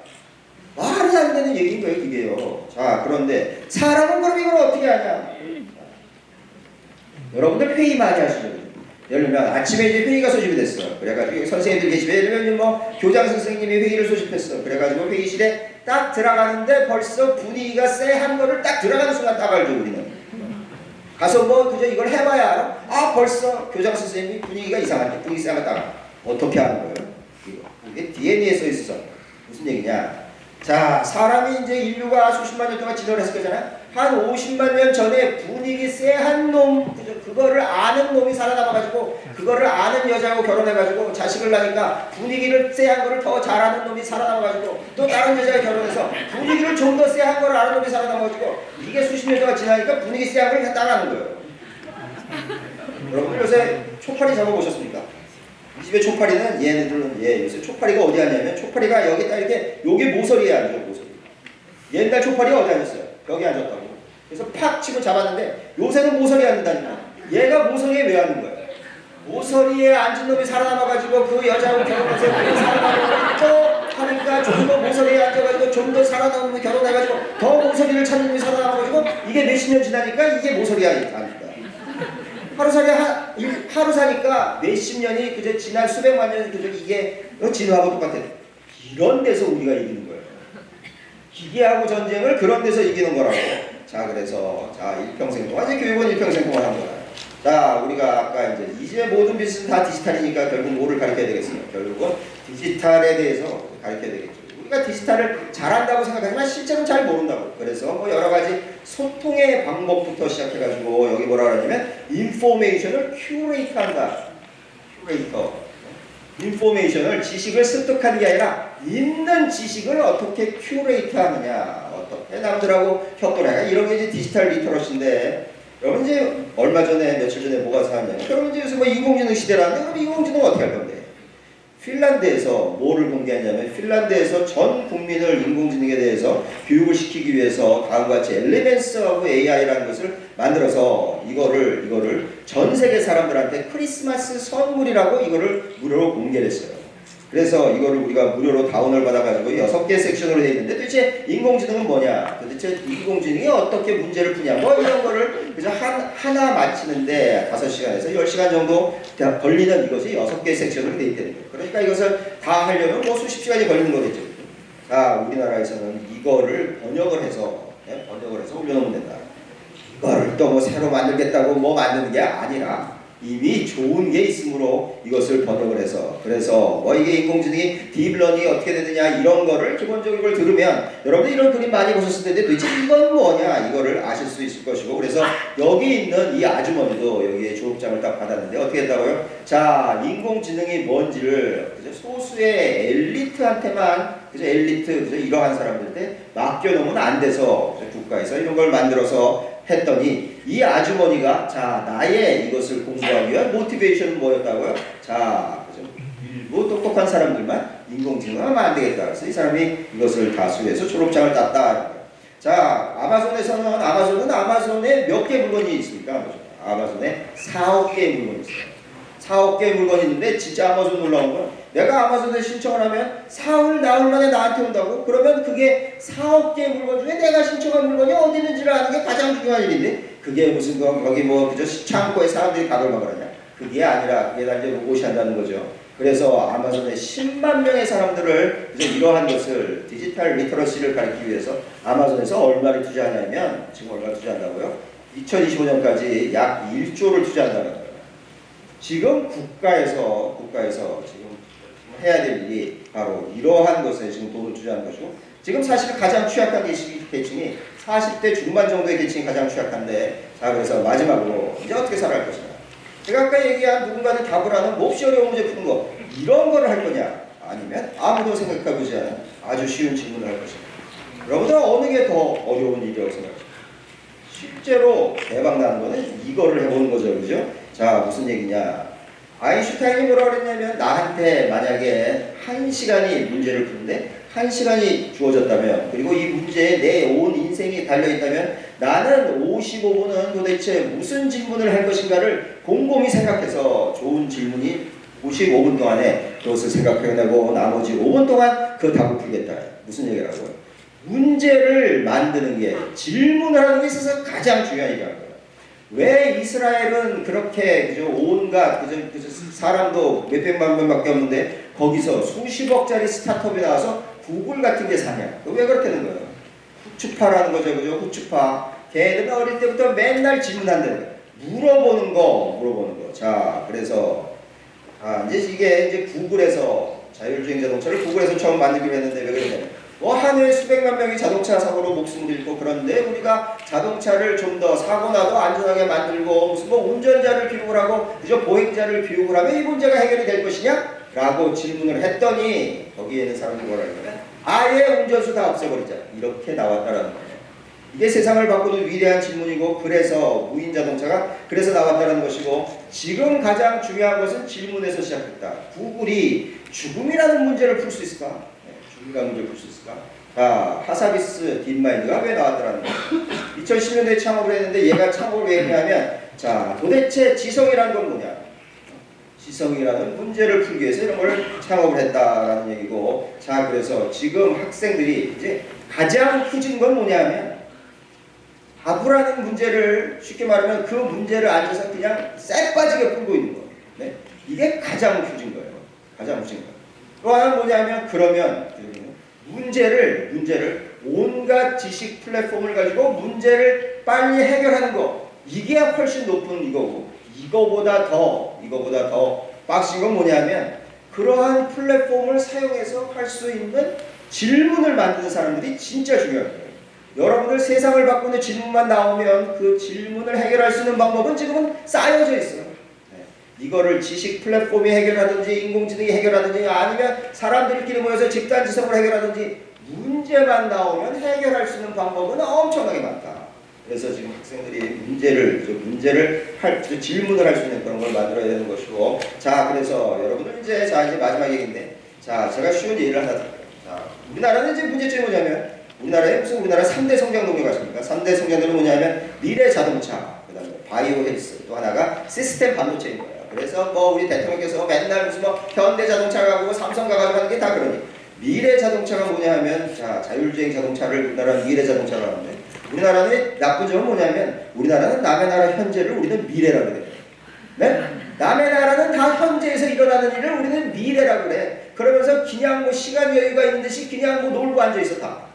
말이 안 되는 얘기인 거예요, 기계요. 자, 그런데 사람은 그럼 이걸 어떻게 하냐? 여러분들 회의 많이 하시죠. 예를 들면 아침에 이제 회의가 소집이 됐어. 그래가지고 선생님들 계시면 예를 들면 뭐 교장 선생님이 회의를 소집했어. 그래가지고 회의실에 딱 들어가는데 벌써 분위기가 쎄한 거를 딱 들어가는 순간 딱 알죠, 우리는. 가서 뭐 그저 이걸 해봐야 알아? 아, 벌써 교장 선생님이 분위기가 이상한데 분위기 쎄한 거 딱 어떻게 하는 거예요? 이게 DNA에 써 있어. 무슨 얘기냐? 자, 사람이 이제 인류가 수십만 년 동안 진화를 했을 거잖아요. 한 50만 년 전에 분위기 쎄한 놈, 그거를 아는 놈이 살아남아가지고 그거를 아는 여자하고 결혼해가지고 자식을 낳으니까 분위기를 쎄한 거를 더 잘하는 놈이 살아남아가지고 또 다른 여자와 결혼해서 분위기를 좀 더 쎄한 거를 아는 놈이 살아남아가지고 이게 수십 년 동안 지나니까 분위기 쎄한 걸 따라하는 거예요. 여러분들 요새 초파리 잡아보셨습니까? 이 집의 초파리는 얘네들은 요새 초파리가 어디 앉냐면 초파리가 여기 딱 이렇게 요게 모서리에 앉아 모서리. 옛날 초파리가 어디 앉았어요? 여기 앉았다고. 그래서 팍 치고 잡았는데 요새는 모서리에 앉는다니까. 얘가 모서리에 왜 앉는 거야? 모서리에 앉은 놈이 살아남아가지고 그 여자하고 결혼해서 살아남고 하니까 좀 더 모서리에 앉아가지고 좀 더 살아남으면 결혼해가지고 더 모서리를 찾는 놈이 살아남아가지고 이게 몇십 년 지나니까 이게 모서리에 앉는다. 하루 사니까 몇십 년이 그저 지난 수백만 년이 그저 이게 진화하고 똑같아. 이런 데서 우리가 이기는 거예요. 기계하고 전쟁을 그런 데서 이기는 거라고. 자, 그래서 자 일평생 동안 이제 교육은 일평생 동안 한 거야. 자, 우리가 아까 이제 모든 비즈니스는 다 디지털이니까 결국 뭐를 가르쳐야 되겠어요? 결국은 디지털에 대해서 가르쳐야 되겠죠. 우리가 디지털을 잘한다고 생각하지만 실제로는 잘 모른다고. 그래서 뭐 여러 가지 소통의 방법부터 시작해가지고 여기 뭐라 그러냐면 인포메이션을 큐레이트한다. 큐레이터. 인포메이션을 지식을 습득하는 게 아니라 있는 지식을 어떻게 큐레이트하느냐, 어떻게 남들하고 협동하냐 이런 게 이제 디지털 리터러시인데 여러분 이제 얼마 전에 며칠 전에 뭐가 사왔냐면 여러분 이제 요새 뭐 인공지능 시대라는데 그럼 인공지능 어떻게 할 건데? 핀란드에서 뭐를 공개하냐면 핀란드에서 전 국민을 인공지능에 대해서 교육을 시키기 위해서 다음과 같이 엘리멘스 오브 AI라는 것을 만들어서 이거를 전 세계 사람들한테 크리스마스 선물이라고 이거를 무료로 공개를 했어요. 그래서 이거를 우리가 무료로 다운을 받아가지고 6개 섹션으로 되어 있는데 도대체 인공지능은 뭐냐? 도대체 인공지능이 어떻게 문제를 푸냐? 뭐 이런 거를 그래서 하나 맞히는데 5시간에서 10시간 정도 걸리는 이것이 6개 섹션으로 되어 있다는 거예요. 그러니까 이것을 다 하려면 뭐 수십 시간이 걸리는 거겠죠. 자, 우리나라에서는 이거를 번역을 해서 올려놓으면 된다. 이거를 또 뭐 새로 만들겠다고 뭐 만드는 게 아니라 이미 좋은 게 있으므로 이것을 번역을 해서 그래서 뭐 이게 인공지능이 딥러닝이 어떻게 되느냐 이런 거를 기본적인 걸 들으면 여러분들 이런 그림 많이 보셨을 텐데 도대체 이건 뭐냐 이거를 아실 수 있을 것이고 그래서 여기 있는 이 아주머니도 여기에 졸업장을 딱 받았는데 어떻게 했다고요? 자 인공지능이 뭔지를 그죠? 소수의 엘리트한테만 그죠? 엘리트 그죠? 이러한 사람들한테 맡겨놓으면 안 돼서 그죠? 국가에서 이런 걸 만들어서 했더니 이 아주머니가 자 나의 이것을 공부하기 위한 모티베이션은 뭐였다고요? 자 그죠? 일부 똑똑한 사람들만 인공지능하면 안 되겠다. 그래서 이 사람이 이것을 다수해서 졸업장을 땄다. 자 아마존은 아마존에 몇 개 물건이 있습니까? 아마존에 4억 개의 물건이 있어요. 4억 개의 물건이 있는데 진짜 아마존 놀라운 건 내가 아마존에 신청을 하면 사흘 나흘 만에 나한테 온다고? 그러면 그게 4억 개의 물건 중에 내가 신청한 물건이 어디 있는지를 아는 게 가장 중요한 일인데 그게 무슨 거기 뭐 그저 창고에 사람들이 가글가글하냐? 그게 아니라 그게 다 이제 로봇이 한다는 거죠. 그래서 아마존에 10만 명의 사람들을 이러한 것을 디지털 리터러시를 가르치기 위해서 아마존에서 얼마를 투자하냐면 지금 얼마 투자한다고요? 2025년까지 약 1조를 투자한다는 거예요. 지금 국가에서 지금 해야 될 일이 바로 이러한 것에 지금 돈을 투자하는 것이고 지금 사실 가장 취약한 계층이 40대 중반 정도의 계층이 가장 취약한데 자 그래서 마지막으로 이제 어떻게 살아갈 것이냐 제가 아까 얘기한 누군가는 답을 하는 몹시 어려운 문제 푸는 거 이런 거를 할 거냐 아니면 아무도 생각해보지 않은 아주 쉬운 질문을 할 것이냐 여러분들은 어느 게 더 어려운 일이라고 생각하십니까? 실제로 대박 나는 거는 이거를 해보는 거죠 그죠? 자 무슨 얘기냐 아인슈타인이 뭐라 그랬냐면 나한테 만약에 1시간이 문제를 푸는데 1시간이 주어졌다면 그리고 이 문제에 내 온 인생이 달려있다면 나는 55분은 도대체 무슨 질문을 할 것인가를 곰곰이 생각해서 좋은 질문이 55분 동안에 그것을 생각해내고 나머지 5분 동안 그 답을 풀겠다. 무슨 얘기라고요? 문제를 만드는 게 질문을 하는 게 있어서 가장 중요한 얘기라는 거예요. 왜 이스라엘은 그렇게 그저 온갖 그저 사람도 몇백만 명밖에 없는데 거기서 수십억짜리 스타트업이 나와서 구글 같은 게 사냐? 왜 그렇다는 거예요? 후추파라는 거죠, 그죠? 후추파. 걔들은 어릴 때부터 맨날 질문한다는 거예요. 물어보는 거. 자, 그래서 이제 이게 이제 구글에서 자율주행 자동차를 구글에서 처음 만들기로 했는데 왜 그러냐면 뭐 하루에 수백만 명이 자동차 사고로 목숨을 잃고 그런데 우리가 자동차를 좀 더 사고 나도 안전하게 만들고 무슨 뭐 운전자를 교육을 하고 그저 보행자를 교육을 하면 이 문제가 해결이 될 것이냐? 라고 질문을 했더니 거기에 있는 사람들이 뭐라 하냐면 아예 운전수 다 없애버리자 이렇게 나왔다라는 거예요. 이게 세상을 바꾸는 위대한 질문이고 그래서 무인 자동차가 그래서 나왔다는 것이고 지금 가장 중요한 것은 질문에서 시작했다. 구글이 죽음이라는 문제를 풀 수 있을까? 죽음이라는 문제를 풀 수 있을까? 자, 하사비스 딥마인드가 왜 나왔다라는 거예요. 2010년도에 창업을 했는데 얘가 창업을 왜 했냐면 자, 도대체 지성이라는 건 뭐냐? 지성이라는 문제를 풀기 위해서 이런 걸 창업을 했다라는 얘기고 자, 그래서 지금 학생들이 이제 가장 후진 건 뭐냐면 답이라는 문제를 쉽게 말하면 그 문제를 앉아서 그냥 쎄 빠지게 풀고 있는 거예요. 네? 이게 가장 후진 거예요. 가장 후진 거예요. 또 하나는 뭐냐면 그러면 문제를 온갖 지식 플랫폼을 가지고 문제를 빨리 해결하는 거 이게 훨씬 높은 이거고 이거보다 더 빡신 건 뭐냐면 그러한 플랫폼을 사용해서 할 수 있는 질문을 만드는 사람들이 진짜 중요한 거예요. 여러분들 세상을 바꾸는 질문만 나오면 그 질문을 해결할 수 있는 방법은 지금은 쌓여져 있어요. 네. 이거를 지식 플랫폼이 해결하든지 인공지능이 해결하든지 아니면 사람들끼리 모여서 집단지성을 해결하든지 문제만 나오면 해결할 수 있는 방법은 엄청나게 많다. 그래서 지금 학생들이 문제를 질문을 할 수 있는 그런 걸 만들어야 되는 것이고, 자, 그래서 여러분들 이제 마지막 얘기인데, 자, 제가 쉬운 예를 하나 드릴게요. 자, 우리나라는 이제 문제점이 뭐냐면, 우리나라 3대 성장 동력이 있습니까? 3대 성장들은 뭐냐면 미래 자동차, 그 다음에 바이오 헬스, 또 하나가 시스템 반도체인 거예요. 그래서 뭐 우리 대통령께서 맨날 무슨 뭐 현대 자동차 가고 삼성 가가지고 하는 게 다 그러니, 미래 자동차가 뭐냐 하면, 자, 자율주행 자동차를 우리나라는 미래 자동차라고 하는데, 우리나라의 나쁜 점은 뭐냐면, 우리나라는 남의 나라 현재를 우리는 미래라고 그래요. 네? 남의 나라는 다 현재에서 일어나는 일을 우리는 미래라고 그래. 그러면서 그냥 뭐 시간 여유가 있는 듯이 그냥 뭐 놀고 앉아있어 다.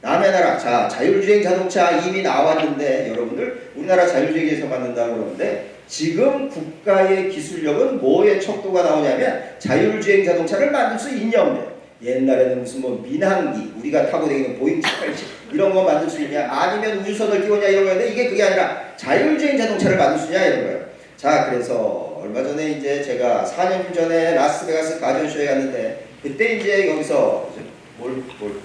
남의 나라, 자, 자율주행 자동차 이미 나왔는데, 여러분들 우리나라 자율주행에서 만든다고 그러는데, 지금 국가의 기술력은 뭐의 척도가 나오냐면 자율주행 자동차를 만들 수 있냐 없냐. 옛날에는 무슨 뭐 민항기, 우리가 타고 다니는 보잉 787 이런 거 만들 수 있냐, 아니면 우주선을 띄우냐 이런 거였는데, 이게 그게 아니라 자율주행 자동차를 만들 수 있냐 이런 거예요. 자, 그래서 얼마 전에 이제 제가 4년 전에 라스베가스 가전쇼에 갔는데, 그때 이제 여기서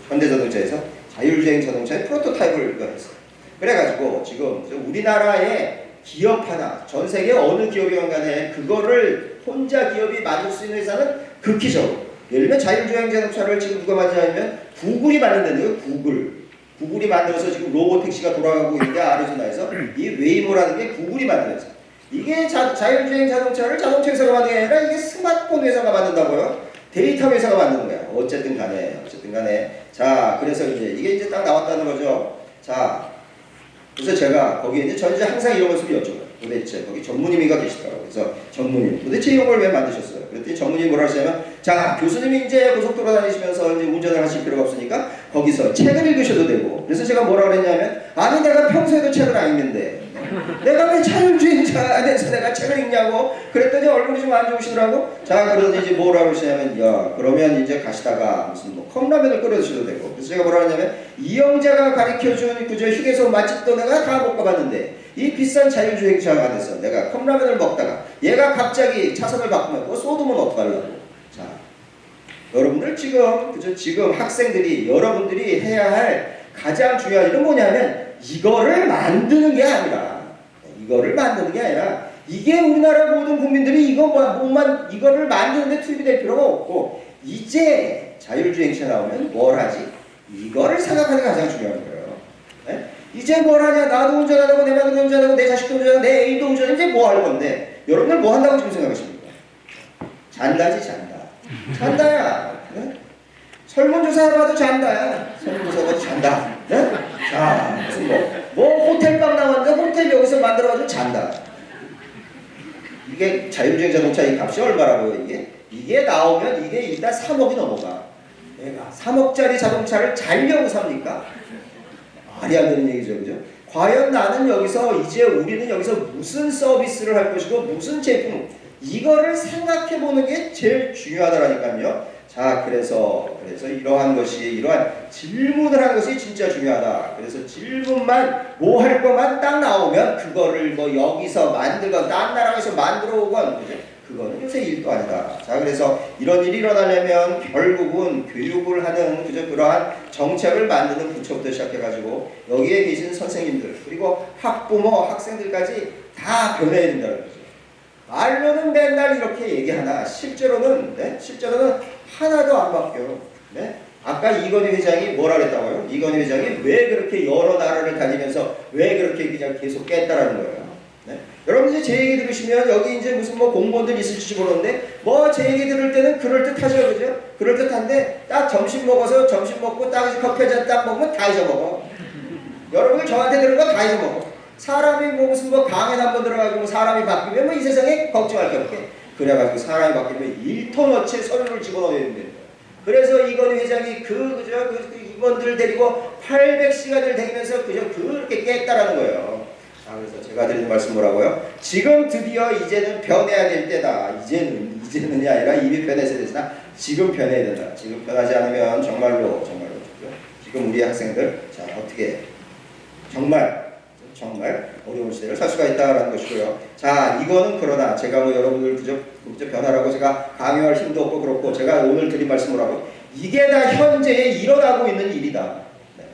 현대자동차에서 자율주행 자동차의 프로토타입을 했어요. 그래가지고 지금 우리나라의 기업 하나, 전 세계 어느 기업이건 간에 그거를 혼자 기업이 만들 수 있는 회사는 극히 적어요. 예를 들면 자율주행 자동차를 지금 누가 만드냐면 구글이 만든다는데요. 구글이 만들어서 지금 로봇택시가 돌아가고 있는데, 아리조나에서 이 웨이모라는 게 구글이 만든 회사. 이게 자율주행 자동차를 자동차 회사가 만드는 게 아니라 이게 스마트폰 회사가 만든다고요. 데이터 회사가 만드는 거야. 어쨌든 간에. 자, 그래서 이게 이제 딱 나왔다는 거죠. 자, 그래서 제가 거기에 이제 전 이제 항상 이런 것을 여쭤봐요. 도대체 거기 전무님이가 계시더라고요. 그래서 전무님, 도대체 이런 걸 왜 만드셨어요? 그랬더니 전무님이 뭐라 하시냐면, 자, 교수님이 이제 고속도로 다니시면서 이제 운전을 하실 필요가 없으니까 거기서 책을 읽으셔도 되고. 그래서 제가 뭐라 그랬냐면, 아니 내가 평소에도 책을 안 읽는데 내가 왜 자율주행차 안에서 내가 책을 읽냐고. 그랬더니 얼굴이 좀 안 좋으시더라고. 자, 그러더니 이제 뭐라고 하시냐면, 야, 그러면 이제 가시다가 무슨 뭐 컵라면을 끓여 드셔도 되고. 그래서 제가 뭐라 하냐면, 이영자가 가르쳐준 그저 휴게소 맛집도 내가 다 못 가봤는데, 이 비싼 자율주행차 안에서 내가 컵라면을 먹다가 얘가 갑자기 차선을 바꾸면 또 쏟으면 어떡하려고. 자, 여러분들 지금 학생들이, 여러분들이 해야 할 가장 중요한 일은 뭐냐면, 이거를 만드는 게 아니라 이게 우리나라 모든 국민들이 이거를 만드는데 투입이 될 필요가 없고, 이제 자율주행차 나오면 뭘 하지? 이거를 생각하는 게 가장 중요한 거예요. 네? 이제 뭘 하냐? 나도 운전하고, 내 마누라 운전하고, 내 자식도 운전하고, 내 애인도 운전하고, 이제 뭐 할 건데? 여러분들 뭐 한다고 지금 생각하십니까? 잔다야. 네? 설문조사 해봐도 잔다. 네? 자, 무슨 뭐 호텔방 나왔는데 호텔 여기서 만들어가지고 잔다. 이게 자율주행 자동차 이 값이 얼마라고요? 이게 나오면 이게 일단 3억이 넘어가. 내가 3억짜리 자동차를 자려고 삽니까? 말이 안 되는 얘기죠, 그죠? 과연 나는 우리는 여기서 무슨 서비스를 할 것이고 무슨 제품, 이거를 생각해 보는 게 제일 중요하다라니까요. 자, 그래서 이러한 질문을 하는 것이 진짜 중요하다. 그래서 질문만 뭐 할 것만 딱 나오면 그거를 뭐 여기서 만들건 딴 나라에서 만들어 오건, 그죠? 그거는 요새 일도 아니다. 자, 그래서 이런 일이 일어나려면 결국은 교육을 하는 그러한 정책을 만드는 부처부터 시작해가지고 여기에 계신 선생님들, 그리고 학부모, 학생들까지 다 변해야 된다는 거죠. 말로는 맨날 이렇게 얘기하나 실제로는 하나도 안 바뀌어요. 네? 아까 이건희 회장이 뭐라 그랬다고요? 이건희 회장이 왜 그렇게 여러 나라를 다니면서 왜 그렇게 그냥 계속 깼다라는 거예요. 네? 여러분 이제 제 얘기 들으시면 여기 이제 무슨 뭐 공무원들 있을지 모르는데 뭐 제 얘기 들을 때는 그럴듯하죠, 그죠? 그럴듯한데 딱 점심 먹고 딱 커피 한 잔 딱 먹으면 다 잊어먹어. 여러분들 저한테 들은 거 다 잊어먹어. 사람이 뭐 무슨 뭐 강에 한번 들어가지고 사람이 바뀌면 뭐 이 세상에 걱정할 게 없게. 그래가지고 사람이 바뀌면 1톤어치 서류를 집어넣어야 된다는 거예요. 그래서 이건희 회장이 그 임원들을 데리고 800시간을 다니면서 그렇게 깼다라는 거예요. 자, 그래서 제가 드리는 말씀 뭐라고요? 지금 드디어 이제는 변해야 될 때다. 이제는이 아니라 이미 변해서 됐으나 지금 변해야 된다. 지금 변하지 않으면 정말로 지금 우리 학생들, 자, 어떻게 정말 정말 어려운 시대를 살 수가 있다라는 것이고요. 자, 이거는 그러나 제가 뭐 여러분들 그저 변화라고 제가 강요할 힘도 없고 그렇고 제가 오늘 드린 말씀을 하고 이게 다 현재 일어나고 있는 일이다. 네.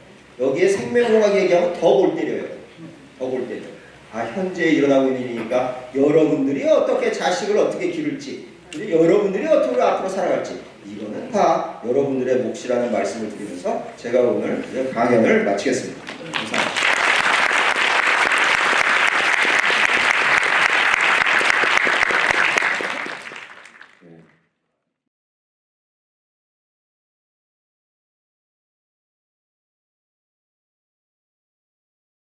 여기에 생명공학 얘기하면 더 골 때려요. 더 골 때려. 아, 현재 일어나고 있는 일이니까 여러분들이 어떻게 자식을 어떻게 기를지, 여러분들이 어떻게 앞으로 살아갈지 이거는 다 여러분들의 몫이라는 말씀을 드리면서 제가 오늘 강연을 마치겠습니다. 감사합니다.